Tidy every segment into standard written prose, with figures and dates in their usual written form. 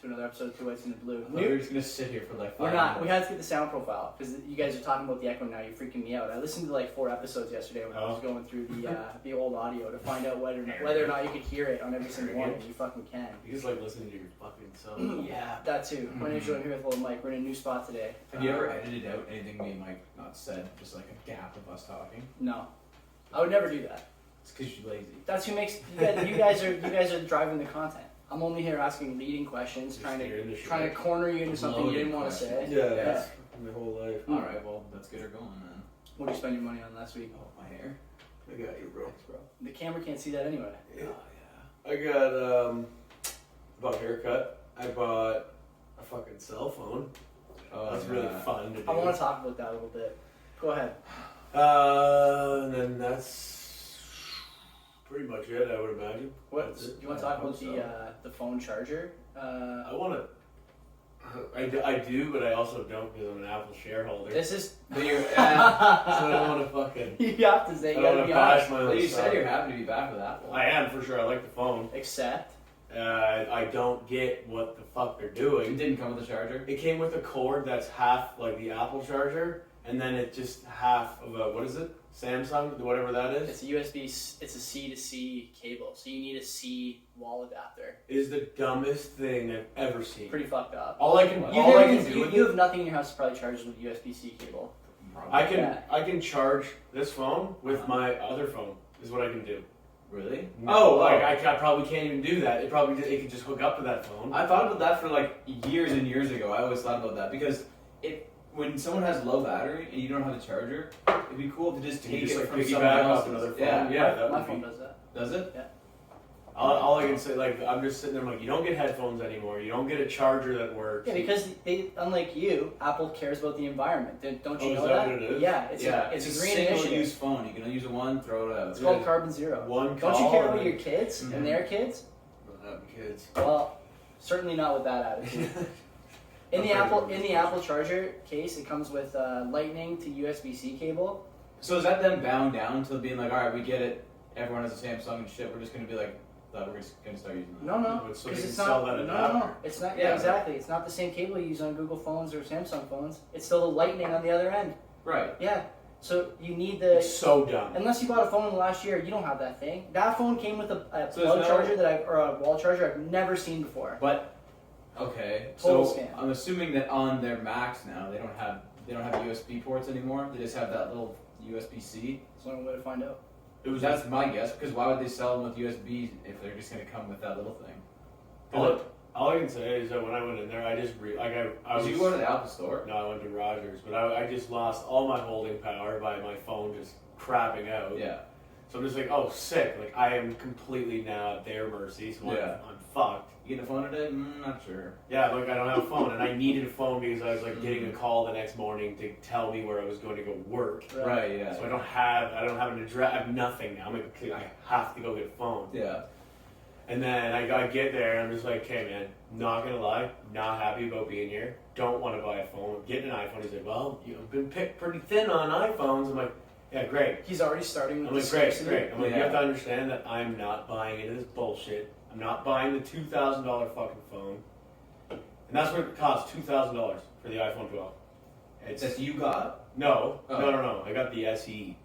to another episode of Two Whites and a Blue. We're just gonna sit here for like 5 We're not. minutes. We have to get the sound profile because you guys are talking about the echo now. You're freaking me out. I listened to like 4 episodes yesterday when I was going through the old audio to find out whether or not you could hear it on every single one. And you fucking can. You just like listening to your fucking self. Yeah, that too. My name's Jordan here with Little Mike. We're in a new spot today. Have you ever edited out anything me and Mike not said? Just like a gap of us talking? No, I would never do that. It's because you're lazy. That's who makes you guys are driving the content. I'm only here asking leading questions, trying to corner you into something you didn't want to say. Yeah, that's my whole life. Alright, well, let's get her going then. What did you spend your money on last week? Oh, my hair. I got you, bro. Thanks, bro. The camera can't see that anyway. Yeah. Oh, yeah. I got bought a haircut. I bought a fucking cell phone. Oh, that's really fun to do. I want to talk about that a little bit. Go ahead. And then that's pretty much it, I would imagine. What do you want to talk about the phone charger? I want to. I do, but I also don't because I'm an Apple shareholder. This is. So I don't want to fucking. You have to say. You I gotta don't be want honest. to bash my But own you stuff. said you're happy to be back with Apple. I am for sure. I like the phone. Except. I don't get what the fuck they're It doing. didn't come with a charger? It came with a cord that's half like the Apple charger, and then it's just half of a what is it? Samsung, whatever that is. It's a USB. It's a C to C cable, so you need a C wall adapter. Is the dumbest thing I've ever seen. Pretty fucked up. All I can do with You have nothing in your house that probably charges with USB-C cable. I can charge this phone with my other phone. Is what I can do. Really? No, I probably can't even do that. It can just hook up to that phone. I thought about that for like years and years ago. I always thought about that because when someone has low battery and you don't have a charger, it'd be cool to just take it from someone else's. Another phone. Yeah, my phone does that. Does it? Yeah. All I can say, like, I'm just sitting there, I'm like, you don't get headphones anymore. You don't get a charger that works. Yeah, because unlike you, Apple cares about the environment. Don't you know is that what it is? Yeah, it's a green initiative. single-use phone. You can use one, throw it out. It's called Carbon Zero. One Don't you call care about and your kids and their kids? Don't have kids. Well, certainly not with that attitude. In the Apple charger case, it comes with Lightning to USB-C cable. So is that them bound down to being like, all right, we get it. Everyone has a Samsung and shit. We're just gonna be like, we're just gonna start using that. No, So because they it's can not. sell that adapter. No, it's not. Yeah, exactly. It's not the same cable you use on Google phones or Samsung phones. It's still the Lightning on the other end. Right. Yeah. So you need the. It's so dumb. Unless you bought a phone in the last year, you don't have that thing. That phone came with a So plug there's charger or a wall charger I've never seen before. But okay, Total so scam. I'm assuming that on their Macs now they don't have USB ports anymore. They just have that little USB-C. That's the only way to find out. That's my guess, because why would they sell them with USB if they're just going to come with that little thing? All I can say is that when I went in there, I just Did you go to the Apple store? No, I went to Rogers, but I just lost all my holding power by my phone just crapping out. Yeah. So I'm just like, oh, sick. Like, I am completely now at their mercy, so I'm fucked. You getting a phone today? Not sure. Yeah, like, I don't have a phone, and I needed a phone because I was, like, getting a call the next morning to tell me where I was going to go work. Right, yeah. So I don't have an address. I have nothing now. I'm like, okay, I have to go get a phone. Yeah. And then I get there, and I'm just like, okay, man, not going to lie, not happy about being here. Don't want to buy a phone. Getting an iPhone. He's like, well, you've been picked pretty thin on iPhones. I'm like, yeah, great. He's already starting with I'm like, the great. scarcity. I'm like, you have to understand that I'm not buying into this bullshit. I'm not buying the $2,000 fucking phone. And that's what it costs, $2,000 for the iPhone 12. That you got? No. Oh. I got the SE.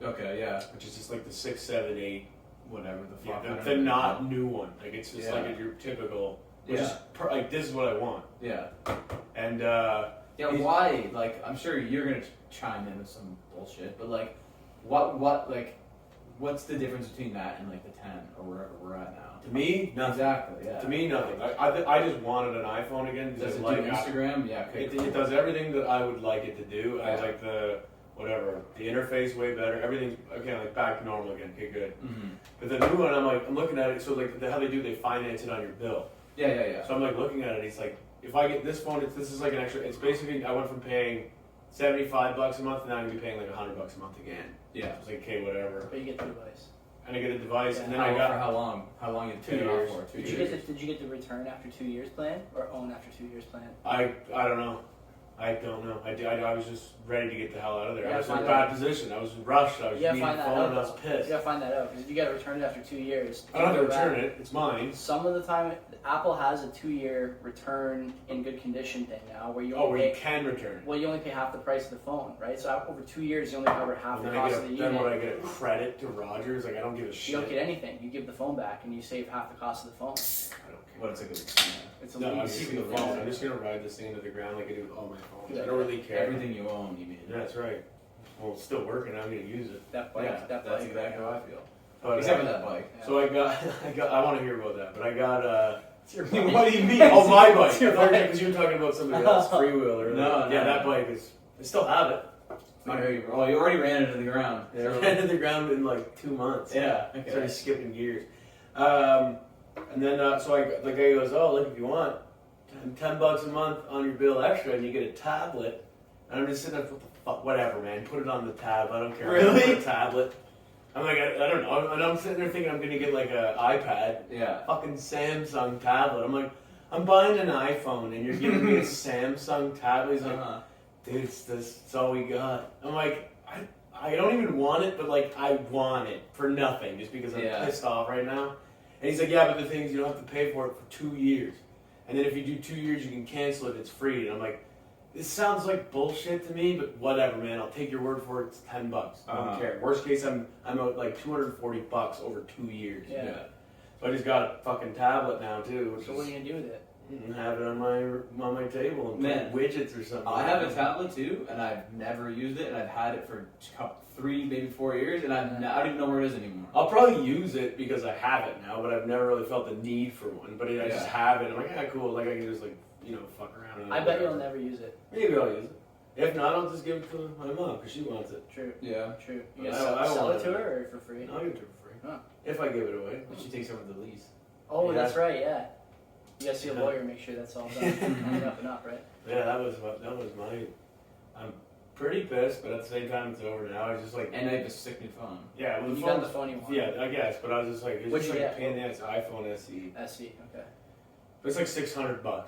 Okay, yeah. Which is just like the 6, 7, 8. Whatever the fuck. Yeah, the not new one. Like, it's just like your typical. Which is like, this is what I want. Yeah. And why? Like, I'm sure you're gonna chime in with some bullshit, but like, what's the difference between that and like the 10 or wherever we're at now? To me, nothing. Exactly. Yeah. To me, nothing. I just wanted an iPhone again. Does it like do Instagram? Yeah. Okay. It does everything that I would like it to do. Yeah. I like the interface way better. Everything's okay, like back to normal again. Okay, good. Mm-hmm. But the new one, I'm looking at it. So like how they finance it on your bill. Yeah. So I'm like looking at it. It's like if I get this phone, this is like an extra. It's basically I went from paying $75 a month, and now I'm gonna be paying like $100 a month again. Yeah. So it's like okay, whatever. But you get the device. And I get a device, Yeah. and then I got for how long? How long you 2 years. For? 2 Did years. you get the return after 2 years plan or own after 2 years plan? I don't know. I don't know. I was just ready to get the hell out of there. Yeah, I was in a find bad out. position. I was rushed. I was Yeah, being find that phone out. and I was pissed. You gotta find that out because if you gotta return it after 2 years, I don't have to go back. return it. It's mine. Some of the time, Apple has a 2-year return in good condition thing now, where you only Where you pay, can return. well, you only pay half the price of the phone, right? So over 2 years, you only cover half And the then, cost of the then unit. what, I get a credit to Rogers? Like, I don't give a shit. You don't get anything. You give the phone back, and you save half the cost of the phone. I don't care. What it's like a It's a No, I'm lease. keeping the phone. I'm just going to ride this thing into the ground like I do with all my phones. Yeah. I don't really care. everything you own, you mean? Yeah, that's right. Well, it's still working. I'm going to use it. That bike. Yeah, that that's bike. exactly how I feel. But, Except for that bike. Yeah. So I want to hear about that, but I got, What do you mean? oh, my bike. It's your bike. Because you were talking about somebody else, freewheeler. No, Yeah, no. that bike is, I still have it. Oh, you already ran into the ground. Yeah, I ran to the ground in like 2 months. Yeah. Okay. Started skipping gears. And then, so the guy goes, oh, look, if you want, $10 a month on your bill extra and you get a tablet. And I'm just sitting there, what the fuck, whatever, man. Put it on the tab. I don't care. Really? Put a tablet. I'm like, I don't know. And I'm sitting there thinking I'm going to get like an iPad. Yeah. Fucking Samsung tablet. I'm like, I'm buying an iPhone and you're giving me a Samsung tablet. He's like, dude, it's all we got. I'm like, I don't even want it, but like, I want it for nothing just because I'm pissed off right now. And he's like, yeah, but the thing is, you don't have to pay for it for 2 years. And then if you do 2 years, you can cancel it. It's free. And I'm like, this sounds like bullshit to me, but whatever, man. I'll take your word for it. It's $10. I don't care. Worst case, I'm out like $240 over 2 years. Yeah. So I just got a fucking tablet now too. Which So what are you gonna do with it? have it on my table and Man, put widgets or something. I have a tablet too, and I've never used it, and I've had it for 3, maybe 4 years, and I don't even know where it is anymore. I'll probably use it because I have it now, but I've never really felt the need for one. But I just have it. I'm like, yeah, cool. Like I can just fuck around. And I bet you'll never use it. Maybe I'll use it. If not, I'll just give it to my mom because she wants it. True. Yeah. True. You I gonna sell want it to it. her or for free? I'll give it to her for free. Huh. If I give it away. But she takes over the lease. Oh, Yeah. that's right. Yeah. You gotta see a lawyer, make sure that's all done. Up and up, right? Yeah, that was my. I'm pretty pissed, but at the same time, it's over now. I was just like, And I have a sick new phone. yeah, well, You got the phone you want. Yeah, I guess, but I was just like, it's What'd just you like a get? pain in the ass iPhone SE. SE. Okay. But it's like $600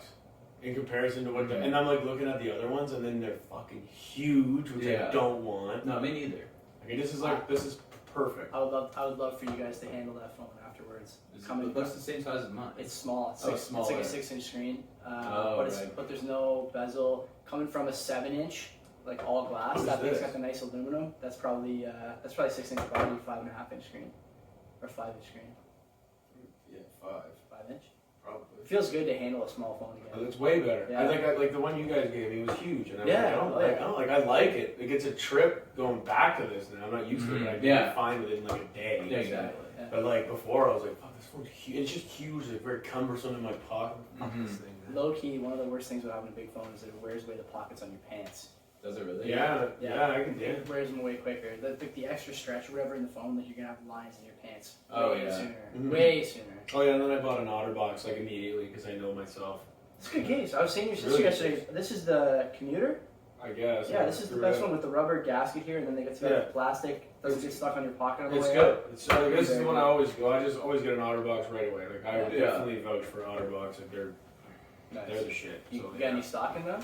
in comparison to what, and I'm like looking at the other ones, and then they're fucking huge, which I don't want. No, me neither. Okay, this is perfect. I would love for you guys to handle that phone afterwards. It looks the same size as mine. It's small. It's, Oh, it's like a 6-inch screen. Right. But there's no bezel. Coming from a 7-inch, like all glass. What That is thing's this? got the nice aluminum. That's probably 6-inch body, 5.5-inch screen, or 5-inch screen. Yeah, 5. 5-inch. Probably. It feels good to handle a small phone again. It's way better. Yeah. I like the one you guys gave me was huge, and I was Yeah, I like it. It gets a trip going back to this now. I'm not used to it, but I'd be fine with it in like a day. Yeah, exactly. Yeah. But like before, I was like, fuck, this phone's huge. It's just huge, like very cumbersome in my pocket. Fuck this thing, man. Low key, one of the worst things about having a big phone is that it wears away the pockets on your pants. Does it really? Yeah, I can do It it. wears them away quicker. The extra stretch or whatever in the phone, that you're gonna have lines in your pants. Oh, way yeah. sooner. Mhm. Way sooner. Oh yeah, and then I bought an OtterBox like immediately because I know myself. It's a good case. I was saying to your sister Really? yesterday. This is the commuter. I guess. Yeah, this is the best one with the rubber gasket here, and then they get Yeah. plastic. Doesn't get stuck on your pocket on the It's way good. out. It's this is the one I always go. I just always get an OtterBox right away. Like I would Yeah. definitely vouch for OtterBox. Like they're Nice. the shit. You So, got yeah. any stock in them?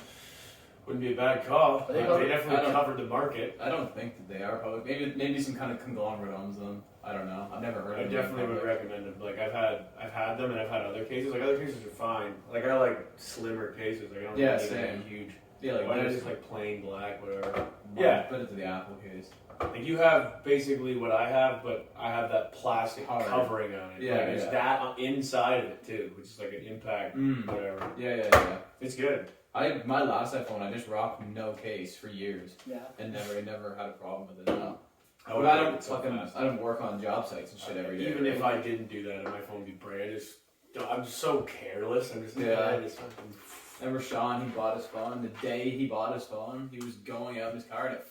Wouldn't be a bad call. But they They go- definitely covered the market. I don't think that they are public. Maybe some kind of conglomerate owns them. I don't know. I've never heard I of them. definitely would recommend them. Like I've had them and I've had other cases. Like other cases are fine. Like I like slimmer cases. Like I don't Yeah, need same. anything huge. Yeah, like Why not this. just like plain black, whatever. Yeah. Yeah. Put it to the Apple case. Like you have basically what I have, but I have that plastic Cover. covering on it. Yeah, like, there's yeah. that inside of it too, which is like an impact, whatever. Yeah. It's good. My last iPhone, I just rocked no case for years Yeah. and never had a problem with it. No. I But would I like don't it so fast. I don't work on job sites and shit every day. Even if right? I didn't do that, and my phone would be bright. I'm just so careless. I'm just Yeah. I just fucking. Remember Sean, he bought his phone. The day he bought his phone, he was going out in his car and it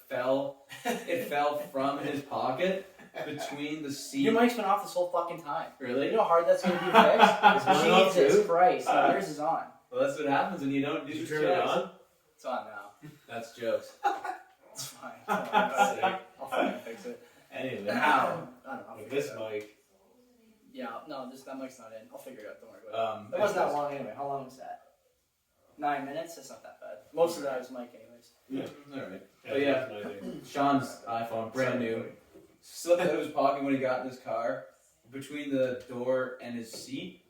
fell from his pocket between the seat. Your mic's been off this whole fucking time. Really? You know how hard that's gonna be to Is mine off fix? Jesus too? Christ! No, yours is on. Well, that's what happens when you don't do Did you the turn it checks. on? It's on now. That's jokes. It's fine. I'll fucking fix it. Anyway. I don't know. I'll With figure this it out. mic. Yeah, no, that mic's not in. I'll figure it out. Don't worry about it. That It wasn't that long anyway. How long was that? 9 minutes. That's not that bad. Most of that was Mike, anyways. Yeah, all right. But yeah, Sean's iPhone, brand new, slipped out of his pocket when he got in his car, between the door and his seat.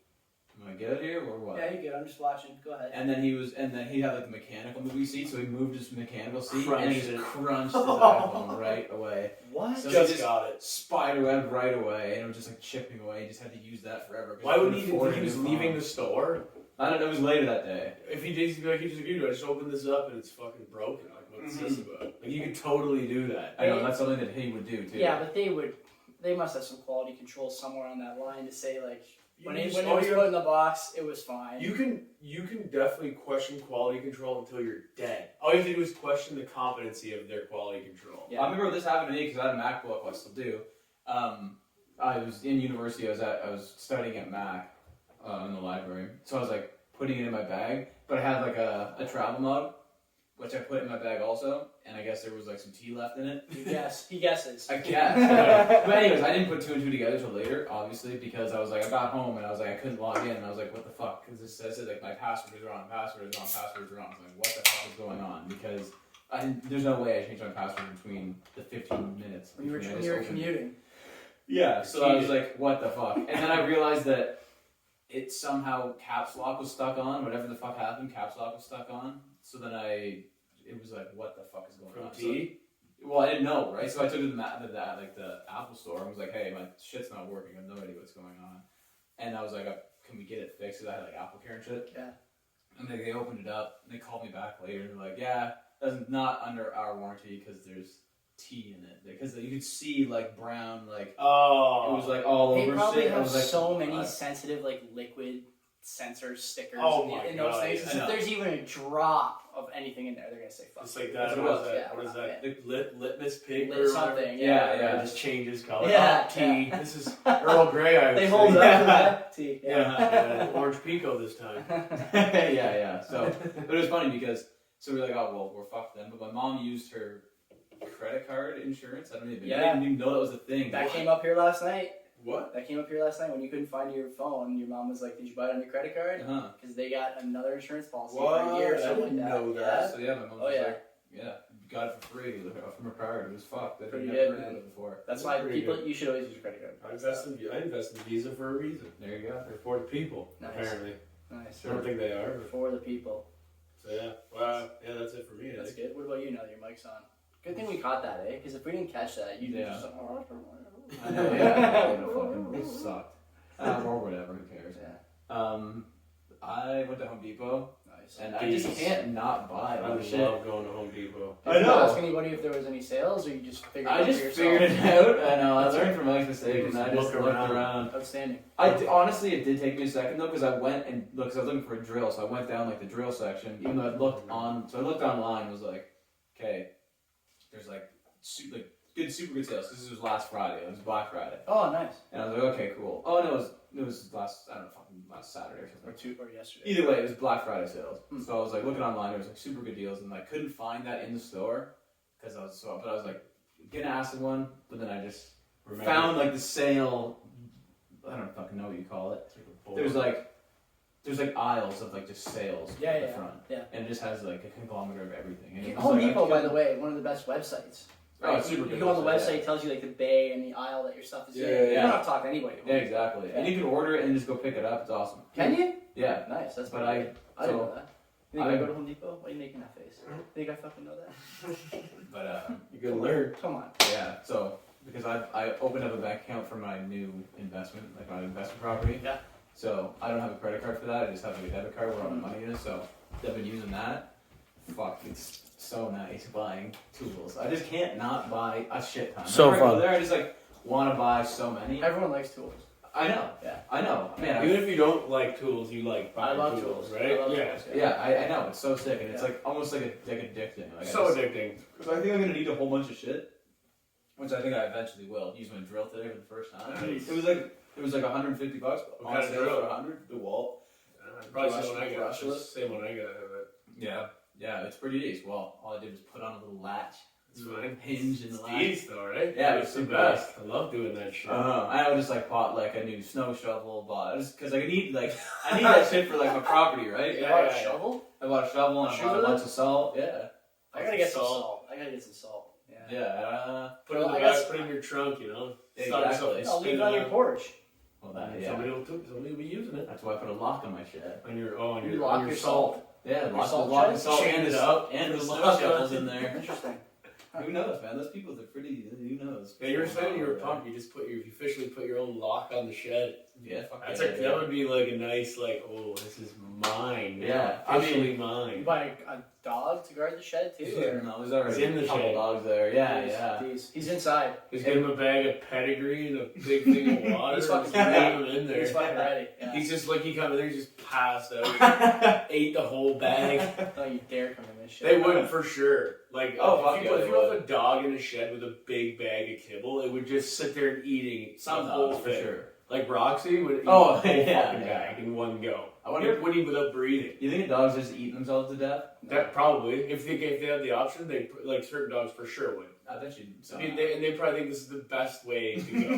Am I good here or what? Yeah, you're good. I'm just watching. Go ahead. And then he had like the mechanical moving seat, so he moved his mechanical seat Crunched and he just it. crunched his iPhone right away. What? So Just he just got it. spiderweb right away, and it was just like chipping away. He just had to use that forever. Why would he even? He was leaving the store. I don't know. It was later that day. If he did, he'd be like, he just agreed to it. I just opened this up and it's fucking broken. Like, what's this about? Like, you could totally do that. I know that's something that he would do too. Yeah, but they must have some quality control somewhere on that line to say like when it was you put in the box, it was fine. You can definitely question quality control until you're dead. All you have to do is question the competency of their quality control. Yeah. I remember this happened to me because I had a MacBook. Well, I still do. I was in university. I was studying at Mac in the library, so I was like putting it in my bag. But I had like a travel mug, which I put in my bag also, and I guess there was like some tea left in it. He guesses. I guess. But anyways, I didn't put two and two together till later, obviously, because I was like, I got home and I was like, I couldn't log in, and I was like, what the fuck? Because it says it like my password is wrong, password is wrong, password is wrong. I was like, what the fuck is going on? Because there's no way I changed my password between the 15 minutes. When you were commuting. Yeah, so I was like, what the fuck? And then I realized that it somehow caps lock was stuck on, whatever the fuck happened, caps lock was stuck on. So then it was like, what the fuck is going on? Tea? Well, I didn't know, right? So I took it to the Apple store and was like, hey, my shit's not working. I have no idea what's going on. And I was like, can we get it fixed? Because I had like Apple Care and shit. Yeah. And they opened it up and they called me back later and they're like, yeah, that's not under our warranty because there's tea in it. Because you could see like brown, like, it was like all They over probably shit. I have was like, so many sensitive like liquid sensor stickers in those God, things. yeah. If there's even a drop of anything in there, they're gonna say fuck. It's like That's that. what What is that? yeah, What is yeah. that? Litmus paper Lit or something, whatever? yeah. It just changes color. Yeah, Oh, tea. This is Earl Grey. I would They say. hold up Yeah. to that tea. Yeah, orange pico this time. yeah. So, but it was funny because we were like, oh well, we're fucked then. But my mom used her credit card insurance. I didn't even know that was a thing. That came up here last night. What? That came up here last night when you couldn't find your phone. Your mom was like, "Did you buy it on your credit card?" Uh-huh. Because they got another insurance policy What? for a year or I something didn't like that. know Yeah. that. So yeah, my mom was like, yeah, got it for free from her card. It was fucked. I'd Pretty never good, heard man. of it before. That's why Pretty people. good. You should always use your credit card. I invest in Visa for a reason. There you go. They're for the people, Nice. apparently. Nice. I don't think they are. But, For the people. so yeah, well, yeah, that's it for me. That's good. What about you now that your mic's on? Good thing we caught that, eh? Because if we didn't catch that, you'd Yeah. just. I know, yeah. It sucked. Or whatever, who cares? Yeah. I went to Home Depot, Nice. and I just can't not buy I all love the shit. going to Home Depot. Did you ask anybody if there was any sales, or you just figured it I out just for yourself? figured it out. I know. I learned from Mike's mistakes, and I just Look looked around. around. Outstanding. Honestly, it did take me a second though, because I went and looked. Cause I was looking for a drill, so I went down like the drill section. Even though I looked on, so I looked online. And was like, okay, there's like super good sales. This was last Friday. It was Black Friday, Oh, nice. and I was like, okay, cool. Oh no, it was last last Saturday or something. Or yesterday. Either way, it was Black Friday sales. So I was like looking online. There was like super good deals, and I couldn't find that in the store because I was like gonna ask for one, but then I just found like the sale. I don't fucking know what you call it. There's like aisles of like just sales at the front. Yeah. And it just has like a conglomerate of everything. And it was Home like, Depot, by the way, one of the best websites. Oh, it's super You good go on the website, website, it tells you like the bay and the aisle that your stuff is in. Yeah, You yeah. don't have to talk to anybody. Yeah, exactly. Yeah. And you can order it and just go pick it up. It's awesome. Can you? Yeah. Nice. That's But pretty good. I didn't so- know that. You think I go to Home Depot? Why are you making that face? Think I fucking know that? But You're gonna learn. Come on. yeah. So because I opened up a bank account for my new investment, like my investment property. Yeah. So I don't have a credit card for that. I just have like a debit card where all my money is. So I've been using that. Fuck, it's so nice buying tools. I just can't not buy a shit ton. So Whenever I go fun. there, I just like want to buy so many. Everyone likes tools. I know. Yeah. I know. Man. Even if you don't like tools, you like I buying love tools, tools. right? I love Yeah. tools, Yeah, I know. It's so sick, and it's Yeah. like almost like addicting. Like So addicting. Because I think I'm gonna need a whole bunch of shit, which I think I eventually will. Use my drill today for the first time. Nice. It was like $150 What on kind of sale drill? for $100. DeWalt. Probably Brush- same one I got. brushless. Same one I got. Yeah, it's pretty decent. Well, all I did was put on a little latch It's fine. Hinge and It's latch. easy though, right? Yeah, it's the super best. I love doing that shit. I just like bought like a new snow shovel, because I need that shit for like my property, right? You bought a shovel? I bought a shovel and I bought a bunch of salt. Yeah. I gotta get some salt. Yeah. Yeah. Put it in the back, put it in your trunk, you know. Exactly. I'll leave it on your porch. Well, that, Somebody will be using it. That's why I put a lock on my shed. On your your salt. Yeah, Your salt lock the shed? salt Chain and it the up. and the Put a snow lock shovels on in there. Interesting. Who knows, man? Those people, they're pretty. Who knows? Yeah, you were saying you were pumped. You officially put your own lock on the shed. Yeah, fuck That's yeah, like that would be like a nice oh, this is mine. Yeah, officially You mine. buy a dog to guard the shed too? Or? No, there's already He's in the a couple shed. dogs there. Yeah. He's inside. Just give him a bag of pedigree and a big thing of water. He's and fucking just ready. leave him in there. He's fucking ready. Yeah. He's just like he come in there, he's just passed out, ate the whole bag. Don't you dare come in this shit. They would for sure. Like, fuck if yeah, you they have would. a dog in a shed with a big bag of kibble, it would just sit there and eating Some the whole dogs for thing. sure. Like Roxy would eat Oh, the whole yeah, fucking yeah. bag in one go. I wonder- Would eat without breathing. You think the dogs just eat themselves to death? That probably, if they had the option, they like certain dogs for sure would. I bet you. I mean, they probably think this is the best way to go.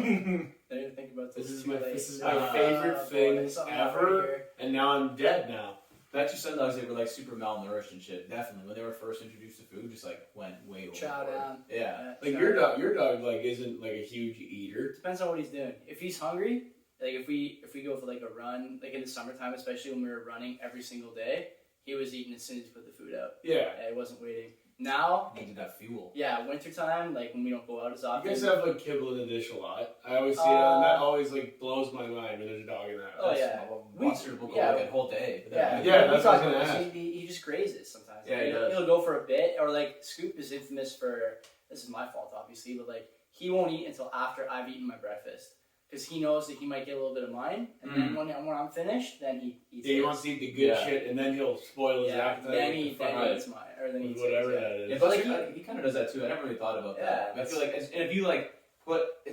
I didn't think about this. This is my favorite thing ever, and now I'm dead now. Bet you some dogs they were like super malnourished and shit. Definitely, when they were first introduced to food, just like went way over. Chow down. Yeah. Like your dog like isn't like a huge eater. Depends on what he's doing. If he's hungry, like if we go for like a run, like in the summertime, especially when we were running every single day, he was eating as soon as he put the food out. Yeah. He wasn't waiting. Now, Needed that fuel. yeah, wintertime, like when we don't go out as You often. guys have like kibble in the dish a lot. I always see it, and that always like blows my mind when there's a dog in the house. Oh, yeah. Mustard will go Yeah. like a whole day. Yeah, Yeah, we that's what I talk was about gonna this. He just grazes sometimes. Yeah, he does. He'll go for a bit, or like Scoop is infamous for. This is my fault, obviously, but like he won't eat until after I've eaten my breakfast because he knows that he might get a little bit of mine, and then when I'm finished, then he eats. Yeah, he his. wants to eat the good shit, and then he'll spoil his appetite. Then with he the fucking- eats mine, or then he eats whatever his, that is. Yeah, But, but like, he kind of does that too. I never really thought about that. Yeah, I feel like, and if you like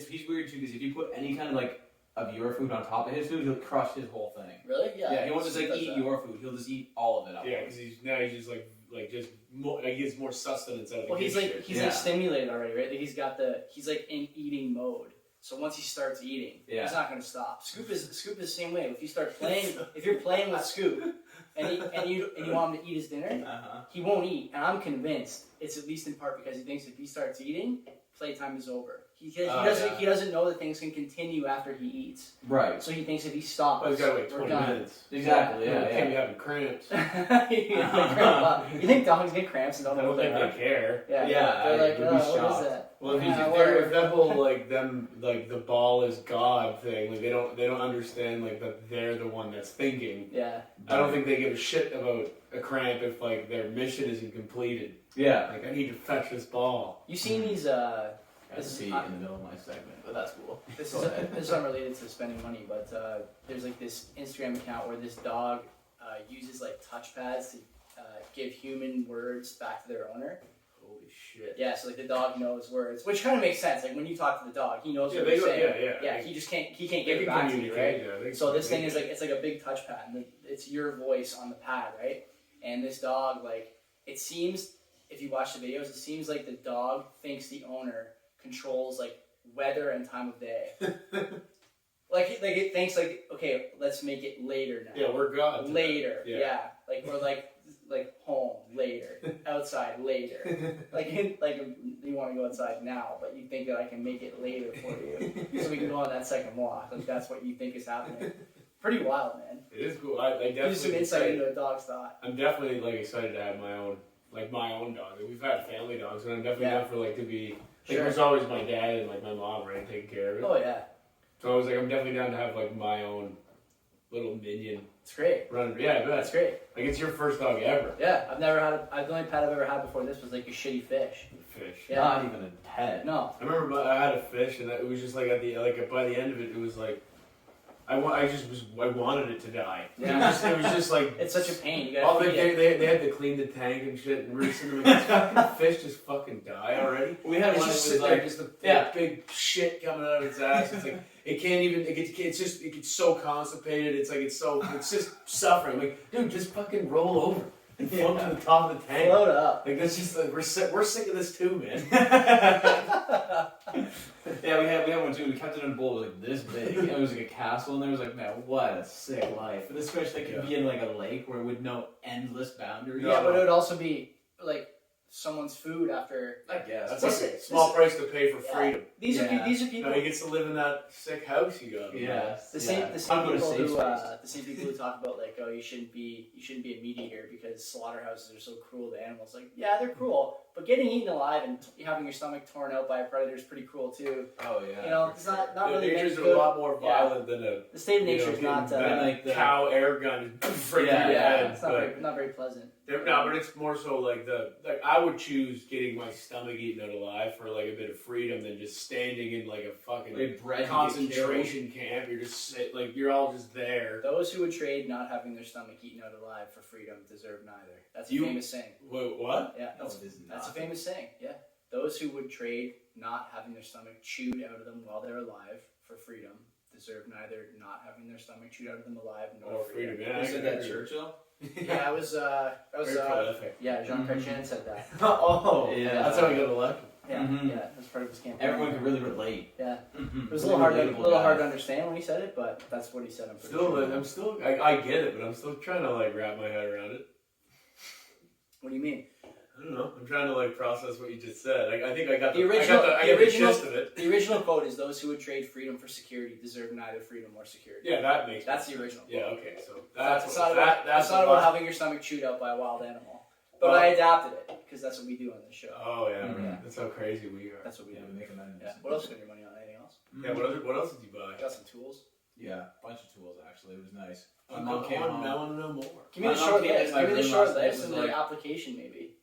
he's weird too because if you put any kind of like of your food on top of his food, he'll crush his whole thing. Really? Yeah. Yeah, he won't just like does eat that. your food. He'll just eat all of it. Yeah, because he's just like just more, he gets more sustenance out of the Well, good he's like shit. he's like stimulated already, right? Like he's like in eating mode. So once he starts eating, he's not going to stop. Scoop is the same way. If you start playing, if you're playing with Scoop, and you want him to eat his dinner, he won't eat. And I'm convinced it's at least in part because he thinks if he starts eating, playtime is over. He doesn't know that things can continue after he eats. Right. So he thinks if he stops, But he's got to wait we're 20 done. minutes. Exactly. He Yeah. can't be having cramps. You think dogs get cramps and I don't know don't what think they are? they care. Yeah. Yeah, They're like, I would be oh, what shocked. is that? Well, if Whatever. that whole like them like the ball is God thing, like they don't understand like that they're the one that's thinking. Yeah. I don't think they give a shit about a cramp if like their mission isn't completed. Yeah. Like I need to fetch this ball. You seen these? I see in the middle of my segment, but that's cool. This is unrelated to spending money, but there's like this Instagram account where this dog uses like touchpads to give human words back to their owner. Holy shit. Yeah, so like the dog knows words, which kind of makes sense. Like when you talk to the dog, he knows what they you're go, saying. yeah. He just can't They give it can back to you, right? communicate, yeah, So this thing is like it's like a big touchpad, and it's your voice on the pad, right? And this dog, like it seems, if you watch the videos, it seems like the dog thinks the owner controls like weather and time of day. like it thinks like, okay, let's make it later now. Yeah, we're God. Later, Yeah. yeah. Like or like home later, outside later. like you want to go outside now, but you think that I can make it later for you, so we can go on that second walk. Like that's what you think is happening. Pretty wild, man. It is cool. I definitely Gives some insight into a dog's thought. I'm definitely like excited to have my own dog. We've had family dogs, and I'm definitely down for like to be. Like, there's always my dad and like my mom, right, taking care of it. Oh yeah, So I was like, I'm definitely down to have like my own little minion it's great. running. Yeah, That's great. like it's your first dog ever. Yeah, I've never had. The only pet I've ever had before this was like a shitty fish. Fish. Yeah. Not even a pet. No. I remember I had a fish, and it was just like by the end of it, it was like I wanted it to die. Yeah. It was just like It's such a pain. You all gotta feed it. they had to clean the tank and shit, and we're sitting there like, this fucking fish just fucking die already. We had It's one that just was sitting like, there, just a big shit coming out of its ass. It's like it can't even. It gets so constipated. It's just suffering. I'm like, dude, just fucking roll over. and float to the top of the tank. Float up. Like that's just like we're sick of this too, man. Yeah, we had one too. We kept it in a bowl like this big. It was like a castle, and there was like, man, what a sick life. And this fish that could be in like a lake where with no endless boundaries. Yeah, but it would also be like someone's food after. I guess. That's a small price to pay for freedom. These are people. Now he gets to live in that sick house you got. Yeah. The same people who talk about like, oh, you shouldn't be a meat eater because slaughterhouses are so cruel to animals. Like, yeah, they're cruel, but getting eaten alive and having your stomach torn out by a predator is pretty cruel too. Oh yeah. You know, it's not really. Nature's a lot more violent than a. The state of nature is not like the cow air gun. It's not very pleasant. No, but it's more so like I would choose getting my stomach eaten out alive for like a bit of freedom than just standing in like a fucking concentration camp. You're just you're all just there. Those who would trade not having their stomach eaten out alive for freedom deserve neither. That's a famous saying. Wait, what? Yeah, that's a famous saying. Yeah, those who would trade not having their stomach chewed out of them while they're alive for freedom deserve neither not having their stomach chewed out of them alive nor freedom. Yeah, who said that? Churchill? Yeah, it was Jean Chrétien said that. Oh, yeah. That's how he got elected. Yeah, yeah, that's part of his campaign. Everyone could really relate. Yeah, it was a little hard to understand when he said it, but that's what he said. I get it, but I'm still trying to like wrap my head around it. What do you mean? I don't know. I'm trying to like process what you just said. I think I got the gist of it. The original quote is, "Those who would trade freedom for security deserve neither freedom or security." Yeah, that makes that's sense. the original quote. Yeah, okay. So that's not about having your stomach chewed out by a wild animal. But I adapted it because that's what we do on this show. Oh yeah, that's how crazy we are. That's what we do. We make amendments. Yeah. What else spend your money on? Anything else? Yeah. What else did you buy? I got some tools. Yeah, a bunch of tools actually. It was nice. I want to know more. Give me the short list. Give me the short list and the application maybe.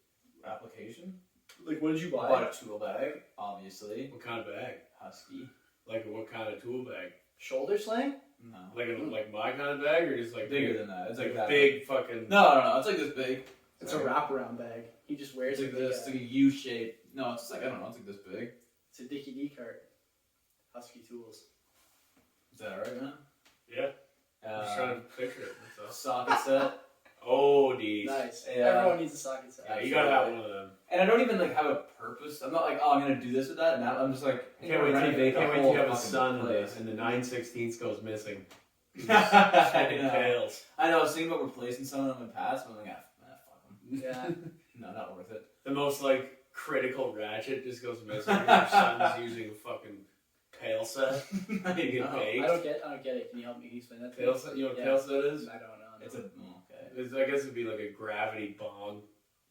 Application? Like, what did you buy? I bought a tool bag, obviously. What kind of bag? Husky. Like what kind of tool bag? Shoulder sling? No. Like my kind of bag, or just like bigger than that? It's like that big fucking. No. It's like this big. It's a wraparound bag. He just wears it like this. It's like a U shape. No, it's like I don't know. It's like this big. It's a Dickie D cart. Husky tools. Is that alright, man? Yeah. I'm just trying to picture it. Socket set. Oh, geez. Nice. Yeah. Everyone needs a socket set. Yeah, you gotta have one of them. And I don't even like have a purpose. I'm not like, oh, I'm gonna do this with that. Now I'm just like, can't wait to have a son and the 9/16 goes missing. Tails. I know. I was thinking about replacing someone on my past, but I'm like, fuck them. Yeah. No, not worth it. The most like critical ratchet just goes missing. Your son's using a fucking pail set. I don't get it. Can you help me? Can you explain that to me? Pail set? You know what pail set is? I don't know. It's okay. I guess it'd be like a gravity bong.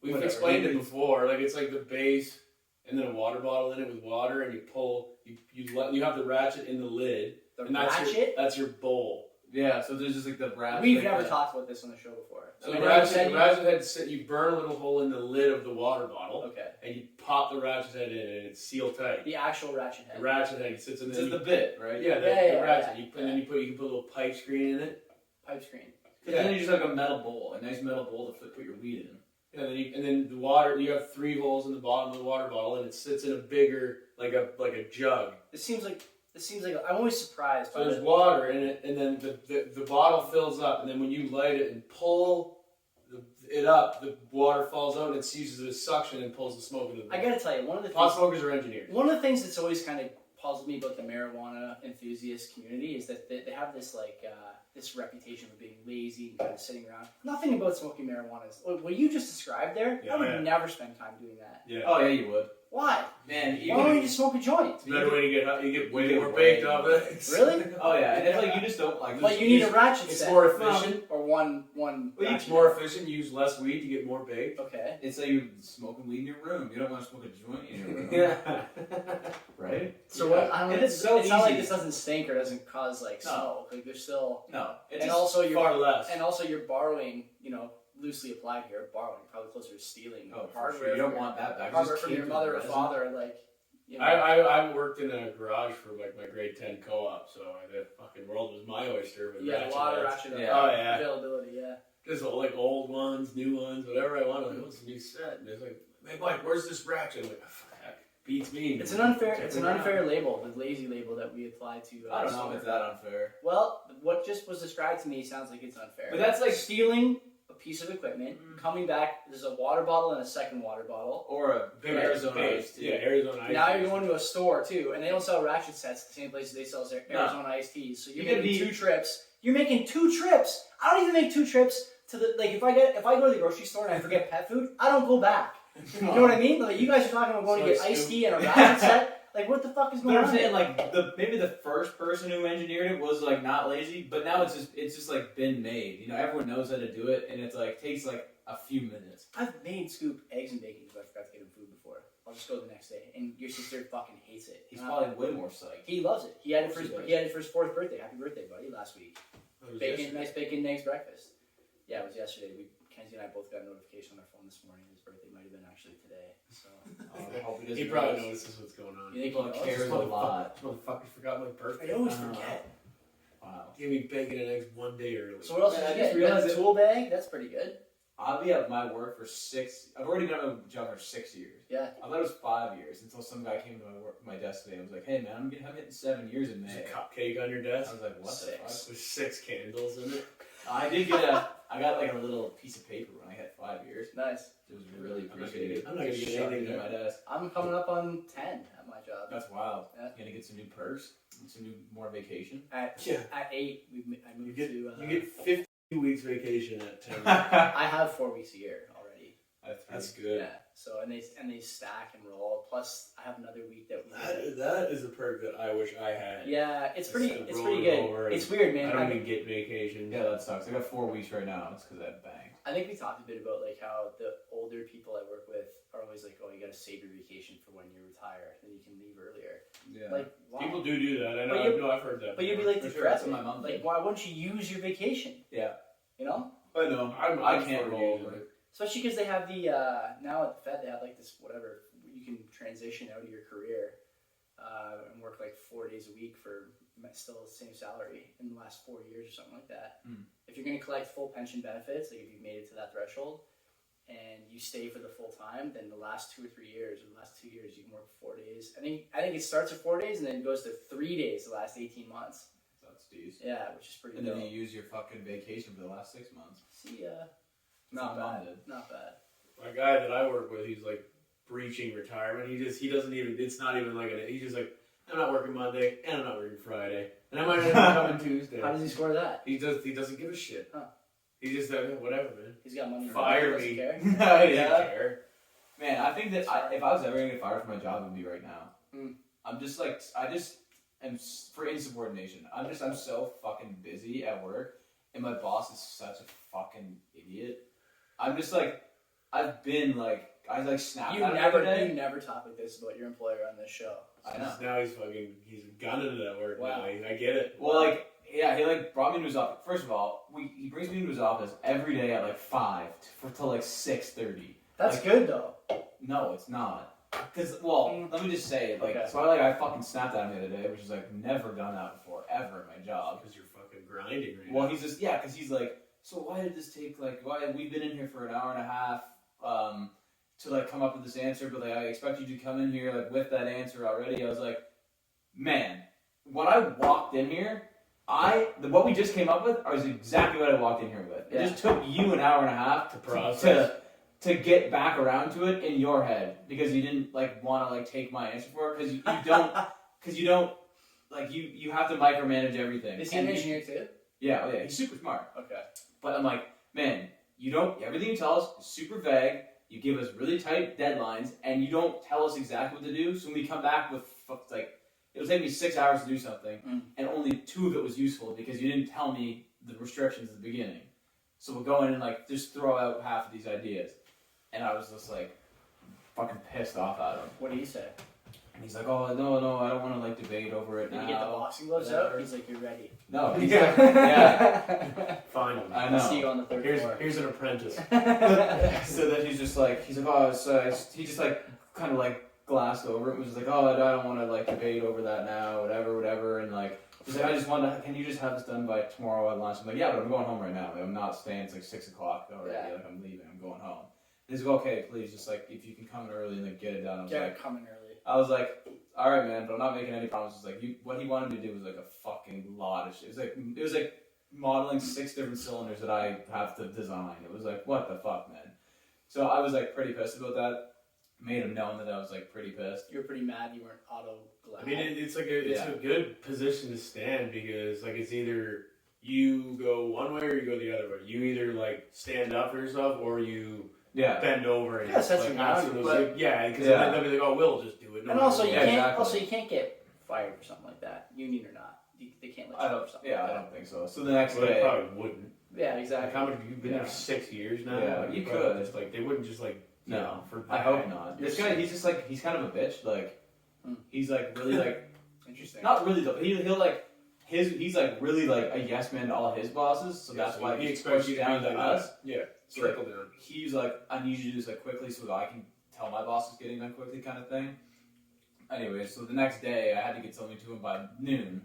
We've explained it before. Like it's like the base, and then a water bottle in it with water, and you pull. You have the ratchet in the lid. That's your bowl. Yeah. So there's just like the ratchet. We've never talked about this on the show before. So the ratchet head. You burn a little hole in the lid of the water bottle. Okay. And you pop the ratchet head in, and it's sealed tight. The actual ratchet head. The ratchet head sits in the bit, right? Yeah. The ratchet. And then you can put a little pipe screen in it. Pipe screen. And then you just have a metal bowl, a nice metal bowl to put your weed in. Yeah, and then the water. You have 3 holes in the bottom of the water bottle, and it sits in a bigger, like a jug. This seems like I'm always surprised. So there's water in it, and then the bottle fills up, and then when you light it and pull it up, the water falls out, and it uses a suction and pulls the smoke into the bottle. I gotta tell you, pot smokers are engineers. One of the things that's always kind of puzzled me about the marijuana enthusiast community is that they have this this reputation of being lazy and kind of sitting around. Nothing about smoking marijuana is what you just described there. I would never spend time doing that. Yeah. Oh yeah, you would. Why? Man, why don't you just smoke a joint? It's a better way to get way more baked off it. Really? Oh yeah, and it's like you just don't like. But you need a ratchet set. It's more efficient. Or one. It's more efficient. You use less weed to get more baked. Okay. It's like you're smoking weed in your room. You don't want to smoke a joint in your room. Yeah. Right. So what? I don't. It's so easy. Not like this doesn't stink or doesn't cause smoke. Like there's still. No. It's also you're far less. And also you're borrowing. Loosely applied here, borrowing, probably closer to stealing. Oh, for sure. You don't want that back. Hardware from your mother or father, I worked in a garage for like my grade 10 co-op, so the fucking world was my oyster. With a lot of ratchet availability, yeah. Just like old ones, new ones, whatever I want. Like, what's a new set? And it's like, hey Mike, where's this ratchet? I'm like, fuck, beats me. It's an unfair label, the lazy label that we apply to. I don't know if it's that unfair. Well, what just was described to me sounds like it's unfair. But that's like stealing a piece of equipment. Coming back, there's a water bottle and a second water bottle. Or a big Arizona iced tea. Yeah, Arizona iced Now tea. you're going to a store too, and they don't sell ratchet sets the same places they sell Arizona iced teas. So you're making 2 trips. You're making 2 trips. I don't even make 2 trips to the like. If I go to the grocery store and I forget pet food, I don't go back. You know what I mean? Like you guys are talking about going to get iced tea and a ratchet set. Like what the fuck is going on? But I'm saying like maybe the first person who engineered it was like not lazy, but now it's just like been made. You know, everyone knows how to do it, and it's like takes like a few minutes. I've made Scoop eggs and bacon because I forgot to get him food before. I'll just go the next day, and your sister fucking hates it. He's probably way more psyched. He loves it. He had it for his 4th birthday. Happy birthday, buddy! Last week, nice bacon and eggs breakfast. Yeah, it was yesterday. Kenzie and I both got a notification on our phone this morning. His birthday might have been actually today. So I hope he probably notices what's going on. You think he cares a lot? Motherfucker forgot my birthday. I always forget. Wow. Give me bacon and eggs 1 day early. So what else did you get? You got a tool bag? That's pretty good. I'll be at my work for 6. I've already been at my job for 6 years. Yeah. I thought it was 5 years until some guy came to my desk today and was like, "Hey man, I'm hitting 7 years in May." There's a cupcake on your desk. I was like, "What the fuck?" With 6 candles in it. I got like a little piece of paper when I had 5 years. Nice. It was really appreciated. I'm not gonna get anything at my desk. I'm coming up on 10 at my job. That's wild. Yeah. You gonna get some new perks, more vacation. At 8, I moved to. You get 50 weeks vacation at 10. I have 4 weeks a year already. That's good. Yeah. So and they stack and roll. Plus, I have another week that That is a perk that I wish I had. Yeah, it's pretty good. Over. It's weird, man. I don't even get vacation. Yeah, that sucks. I got 4 weeks right now. It's because I banged. I think we talked a bit about like how the older people I work with are always like, "Oh, you got to save your vacation for when you retire, then you can leave earlier." Yeah. Like wow. People do that. I know. I've heard that. But you'd be like, that's what my mom like, did. why wouldn't you use your vacation? Yeah. You know. I know. I can't roll. Especially because they have the now at the Fed they have like this whatever you can transition out of your career and work like 4 days a week for still the same salary in the last 4 years or something like that. If you're going to collect full pension benefits, like if you've made it to that threshold and you stay for the full time, then the last 2 or 3 years or the last 2 years you can work 4 days. I think it starts at 4 days and then it goes to 3 days the last 18 months. That's decent. Yeah, which is pretty. And then you use your fucking vacation for the last 6 months. See, not bad. Not bad. My guy that I work with, he's like breaching retirement. He doesn't even. It's not even like he's just like, I'm not working Monday and I'm not working Friday and I might not even come on Tuesday. How does he score that? He doesn't give a shit. Huh. He just whatever, man. He's got money. Fire me. He doesn't care. He doesn't care. Man, I think that if I was ever gonna get fired from my job, it would be right now. I'm just like am for insubordination. I'm so fucking busy at work, and my boss is such a fucking idiot. I'm just like, I've been like, I like snap. You never talk like this about your employer on this show. I know. Now he's gunning it at work. Wow. Now. I get it. Well, like, yeah, he like brought me into his office. First of all, he brings me into his office every day at like 5 till like 6:30. That's like, good though. No, it's not. Cause let me just say, like, okay. So I fucking snapped at him the other day, which is like never done that before ever in my job. Because you're fucking grinding right now. Well, he's just because he's like, so why did this take why we've been in here for an hour and a half to like come up with this answer, but like I expect you to come in here like with that answer already. I was like, man, when I walked in here, what we just came up with was exactly what I walked in here with. It just took you an hour and a half to process. To get back around to it in your head because you didn't like want to like take my answer for it because you don't like you have to micromanage everything. Is he an engineer too? Yeah, he's super smart. Okay, but I'm like, man, everything you tell us is super vague. You give us really tight deadlines and you don't tell us exactly what to do. So when we come back with like, it'll take me 6 hours to do something and only 2 of it was useful because you didn't tell me the restrictions at the beginning. So we'll go in and like just throw out half of these ideas. And I was just like, fucking pissed off at him. What did he say? And he's like, oh, no, I don't want to like debate over it now. Did he get the boxing gloves out? He's like, you're ready. No, he's like, yeah. Finally. I know. I'll see you on the third floor. Here's an apprentice. So then he's like, oh, so he just like, kind of like glassed over it and was just like, oh, I don't want to like debate over that now, whatever. And like, he's like, can you just have this done by tomorrow at lunch? I'm like, yeah, but I'm going home right now. Like, I'm not staying. It's like 6 o'clock already. Yeah. Like, I'm leaving. I'm going home. He's like, okay, please, just like, if you can come in early and like get it done. Coming early. I was like, all right, man, but I'm not making any promises. Like, what he wanted me to do was like a fucking lot of shit. It was like modeling 6 different cylinders that I have to design. It was like, what the fuck, man? So I was like pretty pissed about that. Made him know that I was like pretty pissed. You were pretty mad you weren't auto glad. I mean, it's like a good position to stand because like it's either you go one way or you go the other way. You either like stand up for yourself or you bend over and that's like absolutely because then they'll be like, oh, we'll just do it. And also you can't get fired for something like that, union or not. They can't let you go for something. Yeah, like I that. don't think so. So the next day, they probably wouldn't. Yeah, exactly. Like, how much you've been there 6 years now? Yeah, like, you could. just like they wouldn't just like. No, for I hope not. This guy, he's just like, he's kind of a bitch. Like, he's like really like, interesting. Not really though. He'll like, he's like really like a yes man to all his bosses. So that's why he expects you down to us. Yeah, so trickle down. He's like, I need you to do this like quickly so that I can tell my boss is getting done quickly, kind of thing. Anyway, so the next day I had to get something to him by noon,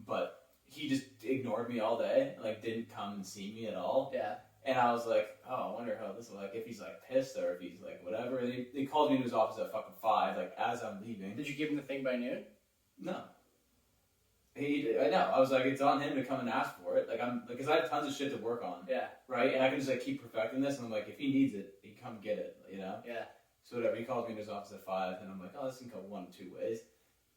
but he just ignored me all day. Like, didn't come and see me at all. Yeah. And I was like, oh, I wonder how this is like, if he's like pissed or if he's like whatever. And he called me to his office at fucking 5, like as I'm leaving. Did you give him the thing by noon? No. I know. I was like, it's on him to come and ask for it. Like because I have tons of shit to work on. Yeah. Right? And I can just like keep perfecting this. And I'm like, if he needs it, he can come get it. You know? Yeah. So whatever. He calls me in his office at 5, and I'm like, oh, this can go one of 2 ways.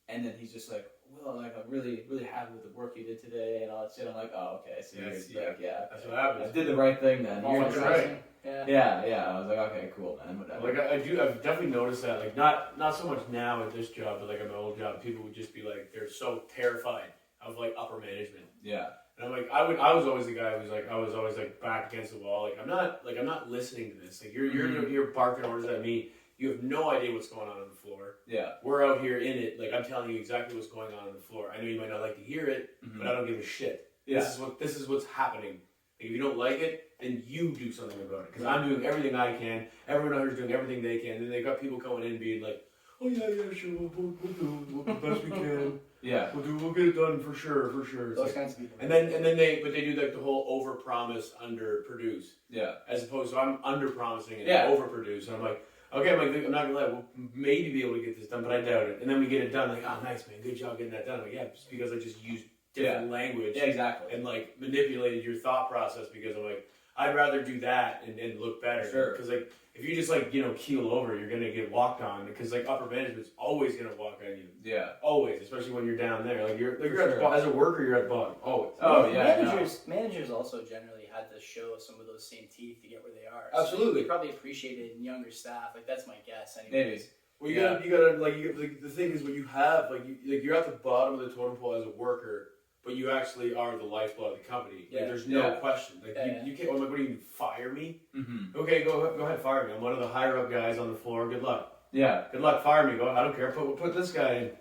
And then he's just like, well, like I'm really, really happy with the work you did today and all that shit. I'm like, oh, okay. So you're like, that's what happens. I did the right thing then. You're right. Yeah. I was like, okay, cool, man. Whatever. Like I've definitely noticed that. Like not so much now at this job, but like at my old job, people would just be like, they're so terrified of like upper management. Yeah. And I'm like, I was always the guy who's like, I was always like back against the wall. Like I'm not listening to this. Like you're barking orders at me. You have no idea what's going on the floor. Yeah. We're out here in it. Like, I'm telling you exactly what's going on the floor. I know you might not like to hear it, but I don't give a shit. Yeah. This is what's happening. Like, if you don't like it, then you do something about it. Because I'm doing everything I can. Everyone out here is doing everything they can. And then they got people coming in being like, oh, yeah, sure, we'll do the best we can. Yeah. We'll get it done for sure. Those like, kinds of people. And then they do like the whole over-promise, under-produce. Yeah. As opposed to I'm under-promising and over-produce. And I'm like, okay, I'm not gonna lie, we'll maybe be able to get this done, but I doubt it. And then we get it done, like, oh, nice, man, good job getting that done. I'm like, yeah, just because I just used different language. Yeah, exactly. And, like, manipulated your thought process because I'm like, I'd rather do that and look better. Sure. Because, like, if you just, like, keel over, you're gonna get walked on. Because, like, upper management's always gonna walk on you. Yeah. Always, especially when you're down there. Like, you're at the, as a worker, you're at the bottom. Always. Oh, yeah. Managers also generally had to show some of those same teeth to get where they are. Absolutely. So they probably appreciate it in younger staff. Like, that's my guess. Anyways. Maybe. Well, you gotta like the thing is when you have you're at the bottom of the totem pole as a worker, but you actually are the lifeblood of the company. Like, there's no question. Like you can't. I'm like, what do you fire me? Mm-hmm. Okay, go ahead, fire me. I'm one of the higher up guys on the floor. Good luck. Yeah. Good luck, fire me. Go. I don't care. Put this guy in.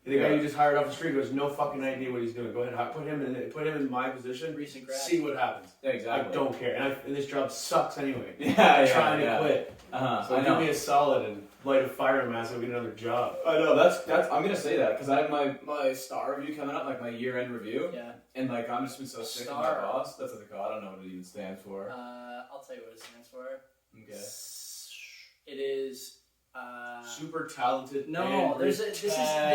The guy you just hired off the street who has no fucking idea what he's doing. Go ahead, put him in my position. Recent grad. See what happens. Yeah, exactly. I don't care, and this job sucks anyway. I'm trying to quit. So give me a solid and light a fire in mass and get another job. I know that's. I'm gonna say that because I have my star review coming up, like my year-end review. Yeah. And like I'm just been so sick of my boss. That's what they call. I don't know what it even stands for. I'll tell you what it stands for. Okay. It is. Super talented. No, this is like